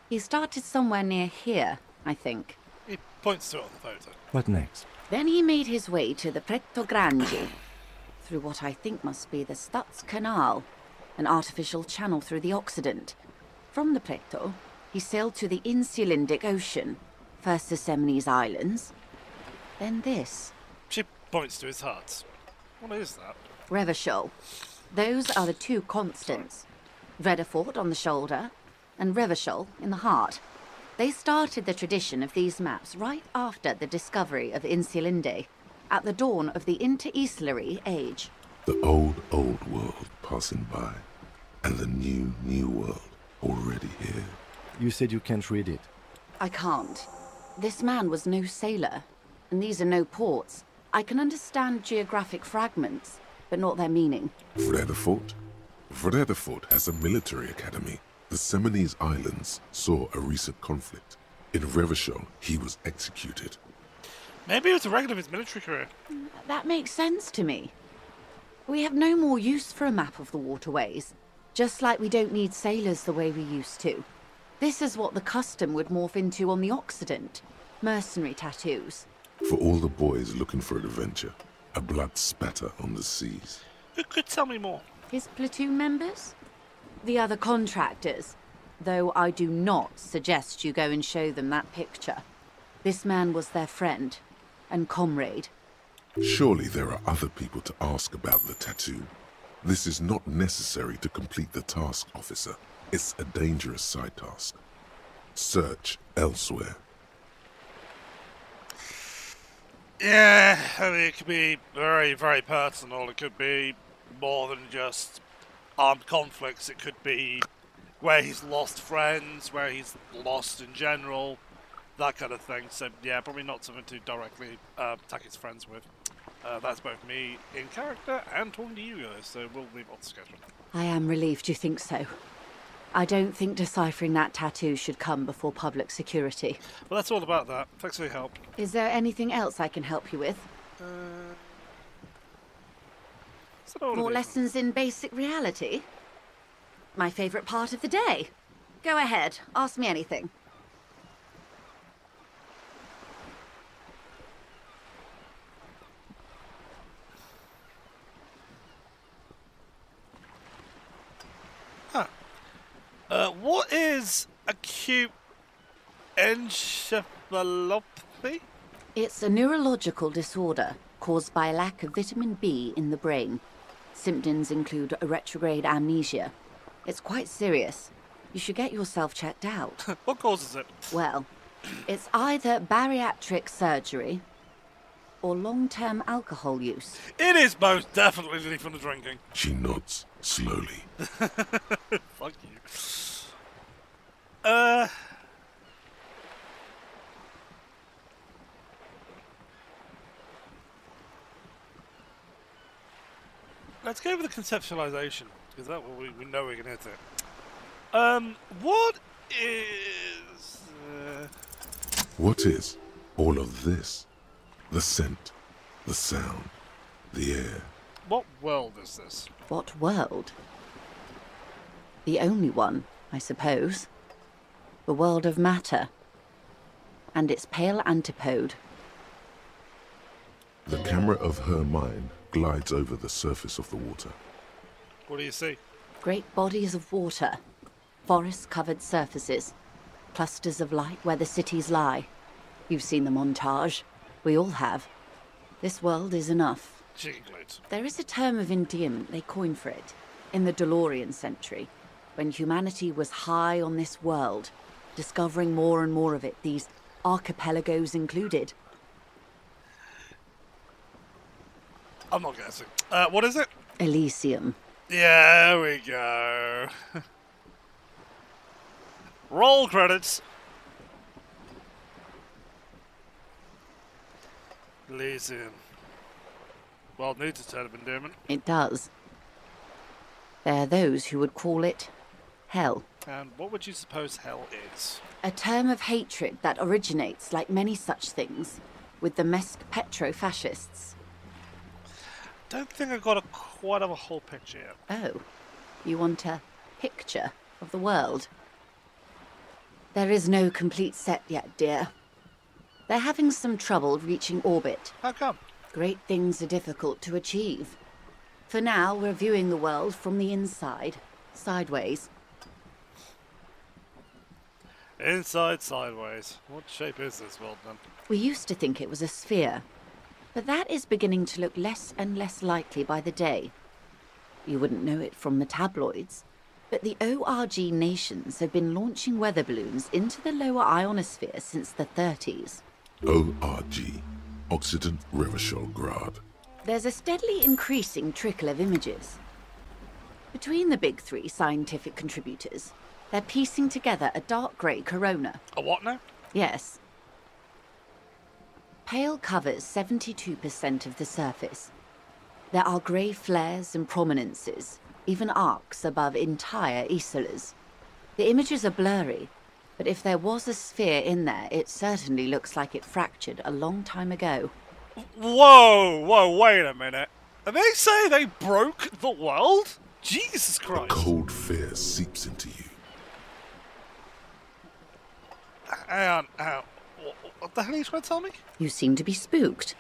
He started somewhere near here, I think. He points to it on the photo. What next? Then he made his way to the Pretto Grande, through what I think must be the Stutz Canal. an artificial channel through the Occident. From the Preto, he sailed to the Insulindic Ocean, first to Semines Islands, then this. She points to his heart. What is that? Revachol. Those are the two constants. Vredefort on the shoulder, and Revachol in the heart. They started the tradition of these maps right after the discovery of Insulinde, at the dawn of the Inter-Easlary Age. The old world passing by, and the new world already here. You said you can't read it. I can't. This man was no sailor, and these are no ports. I can understand geographic fragments, but not their meaning. Vredefort? Vredefort has a military academy. The Semines Islands saw a recent conflict. In Revachol, he was executed. Maybe it was a record of his military career. That makes sense to me. We have no more use for a map of the waterways, just like we don't need sailors the way we used to. This is what the custom would morph into on the Occident. Mercenary tattoos. For all the boys looking for adventure, a blood spatter on the seas. Who could tell me more? His platoon members? The other contractors. Though I do not suggest you go and show them that picture. This man was their friend and comrade. Surely there are other people to ask about the tattoo. This is not necessary to complete the task, officer. It's a dangerous side task. Search elsewhere. Yeah, I mean, it could be very, very personal. It could be more than just armed conflicts. It could be where he's lost friends, where he's lost in general, that kind of thing. So, yeah, probably not something to directly attack his friends with. That's both me in character and talking to you guys, so we'll leave off the schedule. I am relieved you think so. I don't think deciphering that tattoo should come before public security. Well, that's all about that. Thanks for your help. Is there anything else I can help you with? More lessons in basic reality? My favourite part of the day. Go ahead, ask me anything. What is acute encephalopathy? It's a neurological disorder caused by a lack of vitamin B in the brain. Symptoms include a retrograde amnesia. It's quite serious. You should get yourself checked out. What causes it? Well, it's either bariatric surgery or long-term alcohol use. It is most definitely from the drinking. She nods slowly. Fuck you. Let's go with the conceptualization, because that way we know we can hit it. What is... What is all of this? The scent, the sound, the air. What world is this? What world? The only one, I suppose. The world of matter. And its pale antipode. The camera of her mind glides over the surface of the water. What do you see? Great bodies of water. Forest-covered surfaces. Clusters of light where the cities lie. You've seen the montage. We all have. This world is enough. Jinglet. There is a term of endearment they coined for it. In the DeLorean century. When humanity was high on this world. Discovering more and more of it. These archipelagos included. I'm not guessing. What is it? Elysium. Yeah, there we go. Roll credits. Elysium. Well, needs a turn of endearment. It does. There are those who would call it hell. And what would you suppose hell is? A term of hatred that originates, like many such things, with the Mesk petro-fascists. Don't think I got quite of a whole picture yet. Oh, you want a picture of the world? There is no complete set yet, dear. They're having some trouble reaching orbit. How come? Great things are difficult to achieve. For now, we're viewing the world from the inside, sideways. Inside, sideways. What shape is this world then? We used to think it was a sphere, but that is beginning to look less and less likely by the day. You wouldn't know it from the tabloids, but the ORG nations have been launching weather balloons into the lower ionosphere since the 30s. ORG, Occident Revichol-Grad. There's a steadily increasing trickle of images. Between the big three scientific contributors, they're piecing together a dark grey corona. A what now? Yes. Pale covers 72% of the surface. There are grey flares and prominences, even arcs above entire isolas. The images are blurry, but if there was a sphere in there, it certainly looks like it fractured a long time ago. Whoa, wait a minute. Are they saying they broke the world? Jesus Christ. A cold fear seeps into you. Hang on. What the hell are you trying to tell me? You seem to be spooked.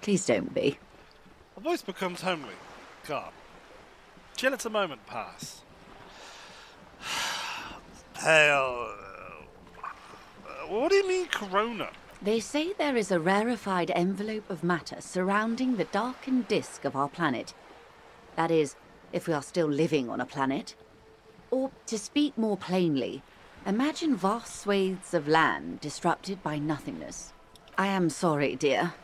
Please don't be. My voice becomes homely. God. Chill, it's a moment pass. Pale. What do you mean, corona? They say there is a rarefied envelope of matter surrounding the darkened disk of our planet. That is, if we are still living on a planet. Or, to speak more plainly, imagine vast swathes of land disrupted by nothingness. I am sorry, dear.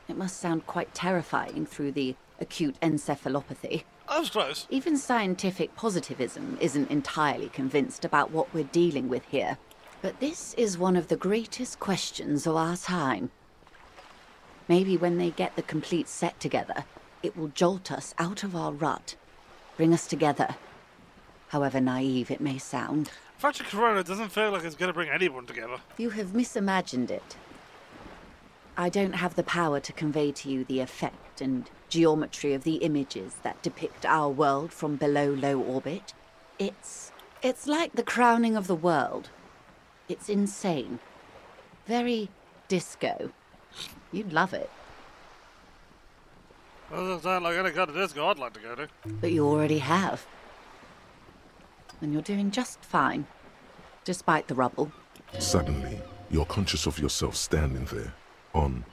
It must sound quite terrifying through the acute encephalopathy. I was close. Even scientific positivism isn't entirely convinced about what we're dealing with here. But this is one of the greatest questions of our time. Maybe when they get the complete set together, it will jolt us out of our rut, bring us together, however naive it may sound. Fractured corona doesn't feel like it's going to bring anyone together. You have misimagined it. I don't have the power to convey to you the effect and geometry of the images that depict our world from below low orbit. It's like the crowning of the world. It's insane. Very disco. You'd love it. Doesn't sound like any kind of disco I'd like to go to. But you already have. And you're doing just fine, despite the rubble. Suddenly, you're conscious of yourself standing there, on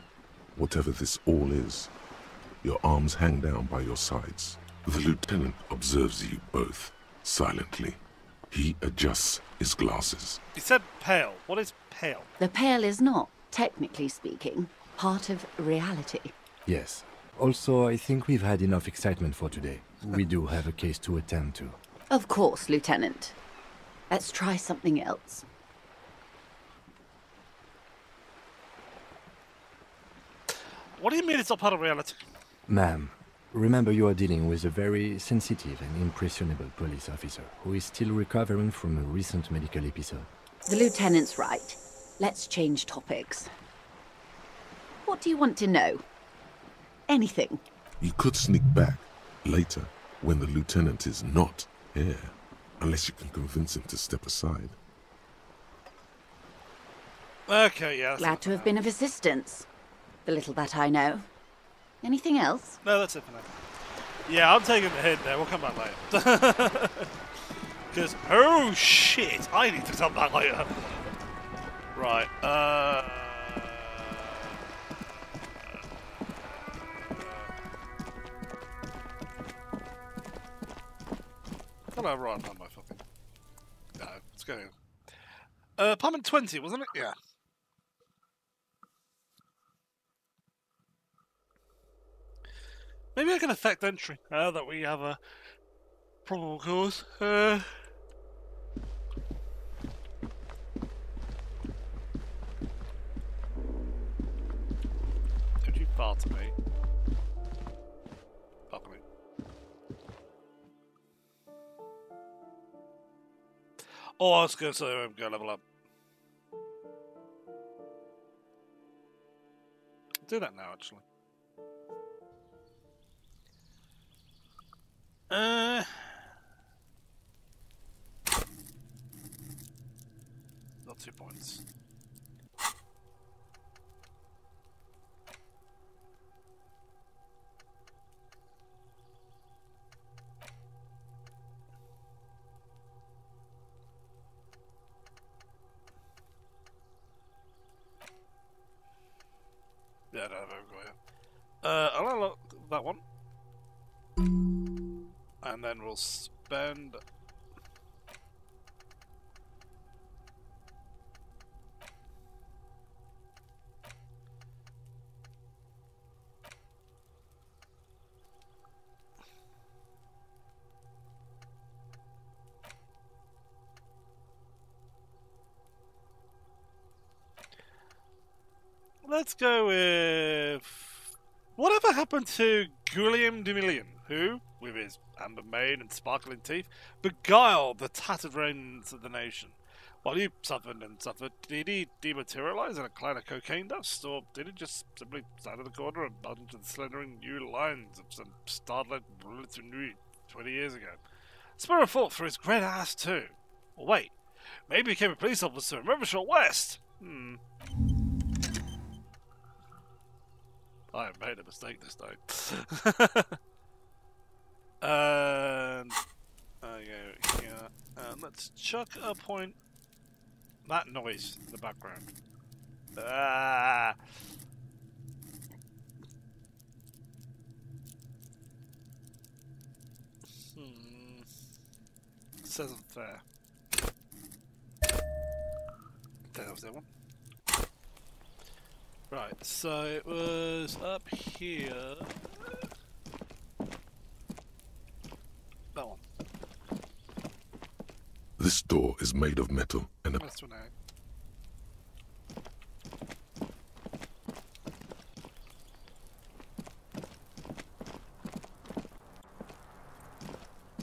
whatever this all is. Your arms hang down by your sides. The lieutenant observes you both, silently. He adjusts his glasses. He said pale. What is pale? The pale is not, technically speaking, part of reality. Yes. Also, I think we've had enough excitement for today. We do have a case to attend to. Of course, Lieutenant. Let's try something else. What do you mean it's not part of reality? Ma'am, remember you are dealing with a very sensitive and impressionable police officer who is still recovering from a recent medical episode. The Lieutenant's right. Let's change topics. What do you want to know? Anything. You could sneak back later when the lieutenant is not here, unless you can convince him to step aside. Okay, yeah. Glad to have been of assistance. The little that I know. Anything else? No, that's it for now. Yeah, I'm taking the hint there. We'll come back later. Because, oh shit, I need to come back later. Right, Hello, right, on my fucking... No, let's go. Apartment 20, wasn't it? Yeah. Maybe I can affect entry, now that we have a probable cause. Don't you fart to me. Fuck me. Oh, I was going to say, go level up. Do that now, actually. Not 2 points. I'll unlock that one. And then we'll spend... Let's go with... Whatever happened to Guillaume de Million, who, with his amber mane and sparkling teeth, beguiled the tattered remnants of the nation? While you suffered and suffered, did he dematerialize in a cloud of cocaine dust, or did he just simply stand in the corner and bud into the slithering new lines of some startling revolutionary 20 years ago? Sparrow fought for his great ass too. Or wait, maybe he became a police officer in Rivershore West? I made a mistake this time. And let's chuck a point. That noise in the background. This isn't fair. That was that one. Right, so it was up here. That one. This door is made of metal and a... That's one out.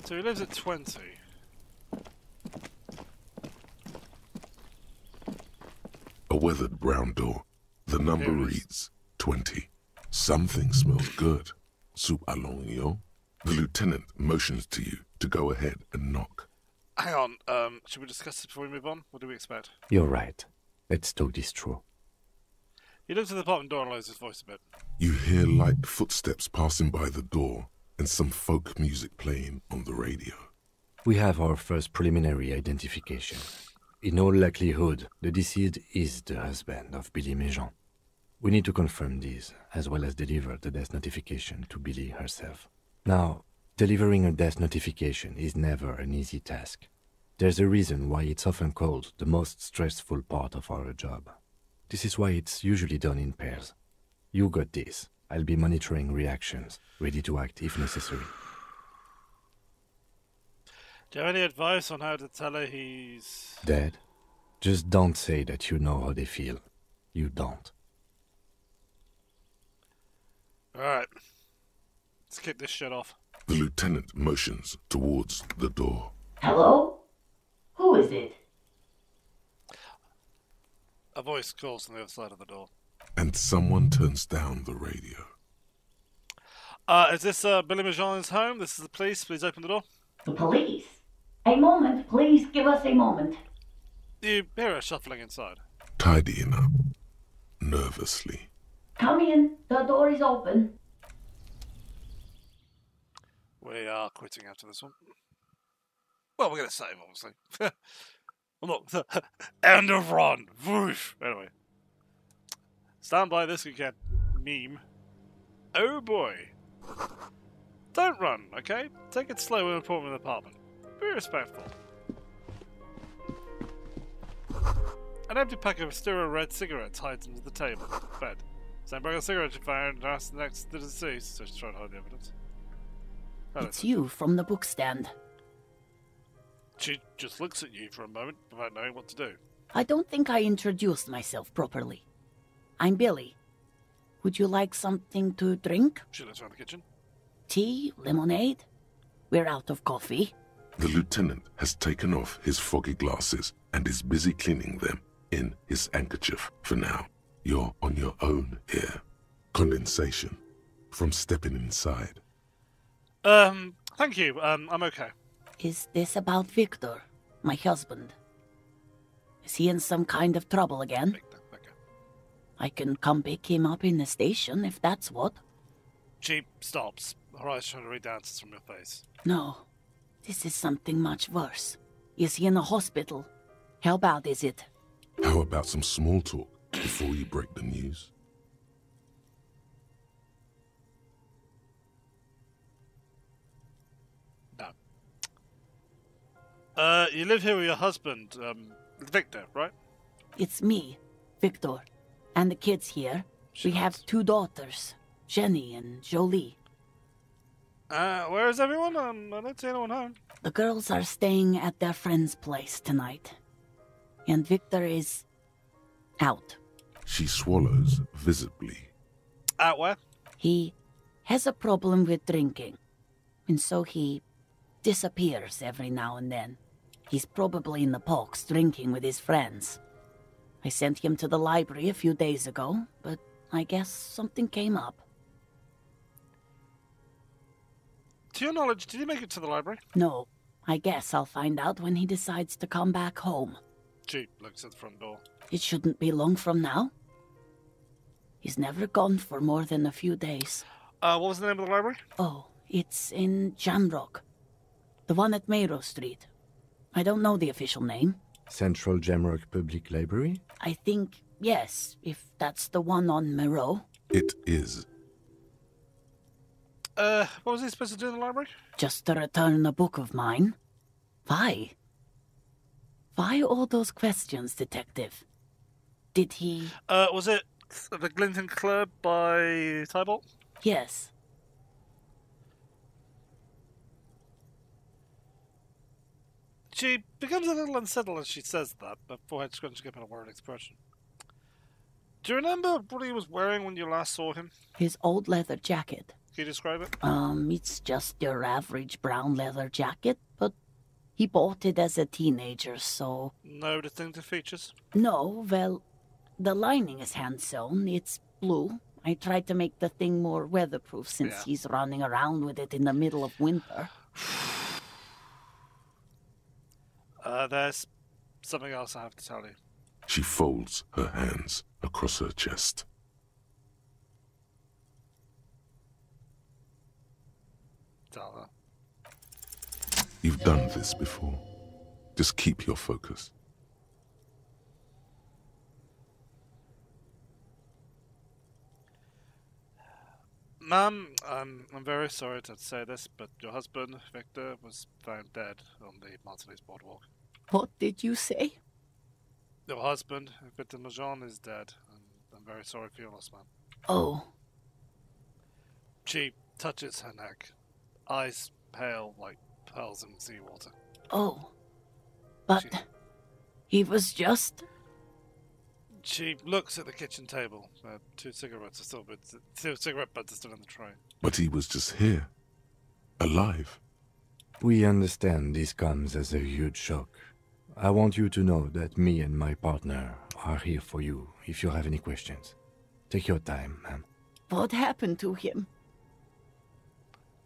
So he lives at 20. A weathered brown door. The number reads 20. Something smells good. Soup allons, yo. The lieutenant motions to you to go ahead and knock. Hang on, should we discuss this before we move on? What do we expect? You're right. Let's talk this through. He looks at the apartment door and lowers his voice a bit. You hear light footsteps passing by the door and some folk music playing on the radio. We have our first preliminary identification. In all likelihood, the deceased is the husband of Billy Méjean. We need to confirm this, as well as deliver the death notification to Billy herself. Now, delivering a death notification is never an easy task. There's a reason why it's often called the most stressful part of our job. This is why it's usually done in pairs. You got this. I'll be monitoring reactions, ready to act if necessary. Do you have any advice on how to tell her he's... dead? Just don't say that you know how they feel. You don't. Alright. Let's kick this shit off. The lieutenant motions towards the door. Hello? Who is it? A voice calls on the other side of the door. And someone turns down the radio. Is this Billy Méjean's home? This is the police. Please open the door. The police? A moment, please. Give us a moment. You hear her shuffling inside. Tidying up. Nervously. Come in. The door is open. We are quitting after this one. Well, we're going to save, obviously. Look, end of run. Woof. Anyway. Stand by this you can. Meme. Oh boy. Don't run, okay? Take it slow when reporting an apartment. Be respectful. An empty pack of Stiro red cigarettes hides under the table. Bed. Same bag of cigarettes you found next to the deceased. Just try to hide the evidence. It's you from the bookstand. She just looks at you for a moment without knowing what to do. I don't think I introduced myself properly. I'm Billy. Would you like something to drink? She looks around the kitchen. Tea? Lemonade? We're out of coffee. The lieutenant has taken off his foggy glasses and is busy cleaning them in his handkerchief for now. You're on your own here. Condensation from stepping inside. Thank you. I'm okay. Is this about Victor, my husband? Is he in some kind of trouble again? I can come pick him up in the station if that's what. She stops. Her eyes trying to read answers from your face. No. This is something much worse. Is he in the hospital? How bad is it? How about some small talk before you break the news? You live here with your husband, Victor, right? It's me, Victor, and the kids here. We have 2 daughters, Jenny and Jolie. Where is everyone? I don't see anyone home. The girls are staying at their friend's place tonight. And Victor is out. She swallows visibly. Out where? He has a problem with drinking, and so he disappears every now and then. He's probably in the parks drinking with his friends. I sent him to the library a few days ago, but I guess something came up. To your knowledge, did he make it to the library? No, I guess I'll find out when he decides to come back home. She looks at the front door. It shouldn't be long from now. He's never gone for more than a few days. What was the name of the library? Oh, it's in Jamrock. The one at Mayrow Street. I don't know the official name. Central Jamrock Public Library? I think, yes, if that's the one on Mayrow. It is. What was he supposed to do in the library? Just to return a book of mine. Why? Why all those questions, Detective? Did he... Was it the Glinton Club by Tybalt? Yes. She becomes a little unsettled as she says that, but forehead scrunching up in a worried expression. Do you remember what he was wearing when you last saw him? His old leather jacket. Can you describe it? It's just your average brown leather jacket, but he bought it as a teenager, so... No distinctive features? No, well, the lining is hand-sewn. It's blue. I tried to make the thing more weatherproof since he's running around with it in the middle of winter. There's something else I have to tell you. She folds her hands across her chest. Tell her. You've done this before. Just keep your focus. Ma'am, I'm very sorry to say this, but your husband, Victor, was found dead on the Martinez boardwalk. What did you say? Your husband, Victor Majon, is dead, and I'm very sorry for your loss, ma'am. Oh. She touches her neck, eyes pale like pearls in seawater. Oh. But he was just... She looks at the kitchen table. 2 cigarettes are still, 2 cigarette butts are still in the tray. But he was just here. Alive. We understand this comes as a huge shock. I want you to know that me and my partner are here for you if you have any questions. Take your time, ma'am. What happened to him?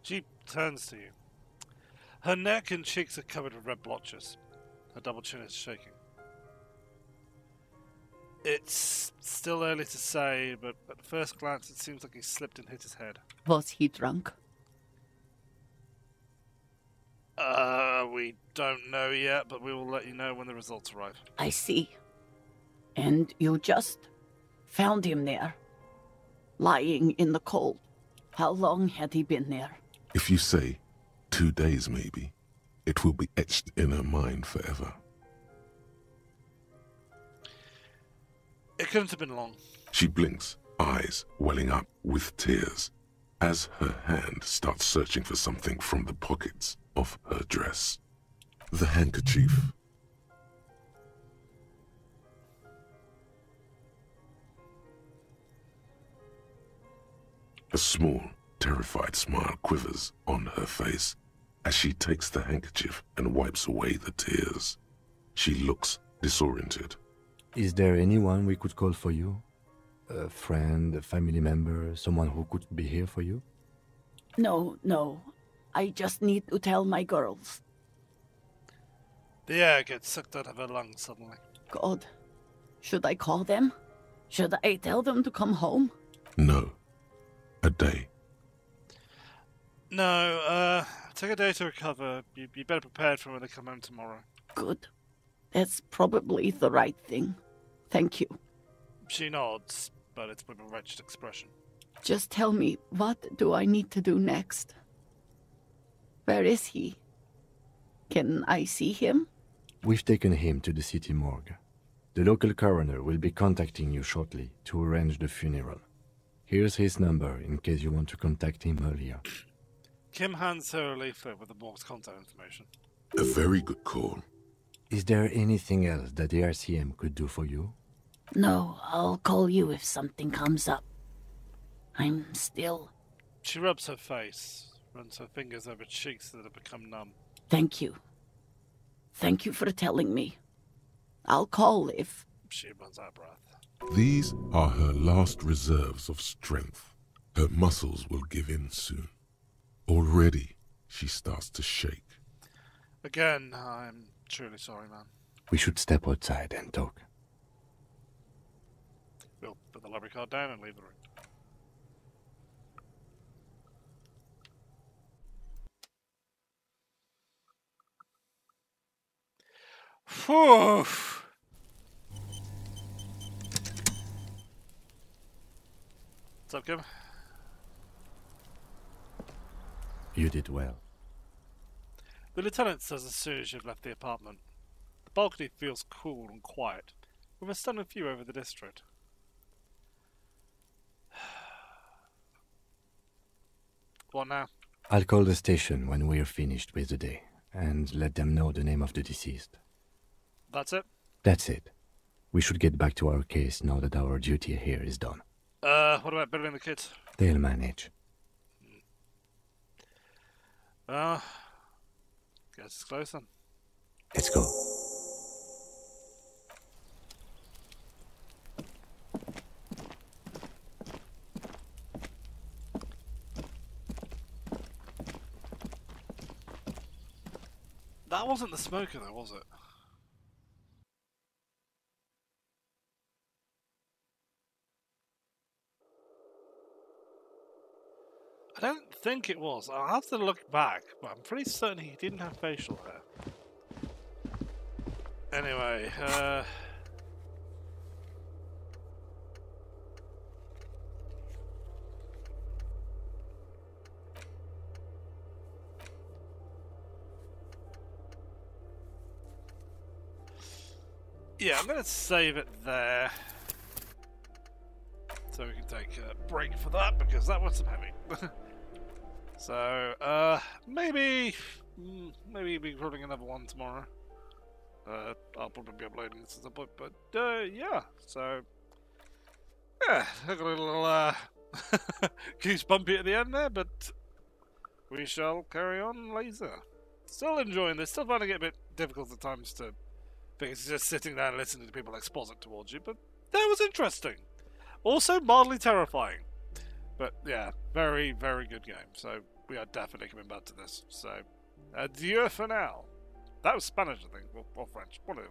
She turns to you. Her neck and cheeks are covered with red blotches. Her double chin is shaking. It's still early to say, but at first glance it seems like he slipped and hit his head. Was he drunk? We don't know yet, but we will let you know when the results arrive. I see. And you just found him there, lying in the cold. How long had he been there? If you say 2 days maybe, it will be etched in her mind forever. It couldn't have been long. She blinks, eyes welling up with tears, as her hand starts searching for something from the pockets of her dress. The handkerchief. A small, terrified smile quivers on her face as she takes the handkerchief and wipes away the tears. She looks disoriented. Is there anyone we could call for you? A friend, a family member, someone who could be here for you? No. I just need to tell my girls. The air gets sucked out of her lungs suddenly. God. Should I call them? Should I tell them to come home? No. A day. No, take a day to recover. You'd be better prepared for when they come home tomorrow. Good. That's probably the right thing. Thank you. She nods, but it's with a wretched expression. Just tell me, what do I need to do next? Where is he? Can I see him? We've taken him to the city morgue. The local coroner will be contacting you shortly to arrange the funeral. Here's his number in case you want to contact him earlier. Kim hands her a leaflet with the morgue's contact information. A very good call. Is there anything else that the RCM could do for you? No, I'll call you if something comes up. I'm still... She rubs her face, runs her fingers over cheeks that have become numb. Thank you. Thank you for telling me. I'll call if... She runs out of breath. These are her last reserves of strength. Her muscles will give in soon. Already, she starts to shake. Again, I'm truly sorry, man. We should step outside and talk. We'll put the library card down and leave the room. Whew. What's up, Kim? You did well. The lieutenant says as soon as you've left the apartment. The balcony feels cool and quiet, with a stunning view over the district. What now? I'll call the station when we're finished with the day, and let them know the name of the deceased. That's it? That's it. We should get back to our case now that our duty here is done. What about Billy and the kids? They'll manage. Guess it's close then. Let's go. That wasn't the smoker though, was it? I don't think it was. I'll have to look back, but I'm pretty certain he didn't have facial hair. Anyway, yeah, I'm going to save it there. So we can take a break for that, because that was some heavy. So, maybe we'll be recording another one tomorrow. I'll probably be uploading this at some point, but, yeah, so, yeah, I got a little, goosebumpy at the end there, but we shall carry on later. Still enjoying this, still finding it a bit difficult at times to, because just sitting down and listening to people exposit towards you, but that was interesting. Also mildly terrifying. But yeah, very, very good game. So we are definitely coming back to this. So adieu for now. That was Spanish, I think, or French, whatever.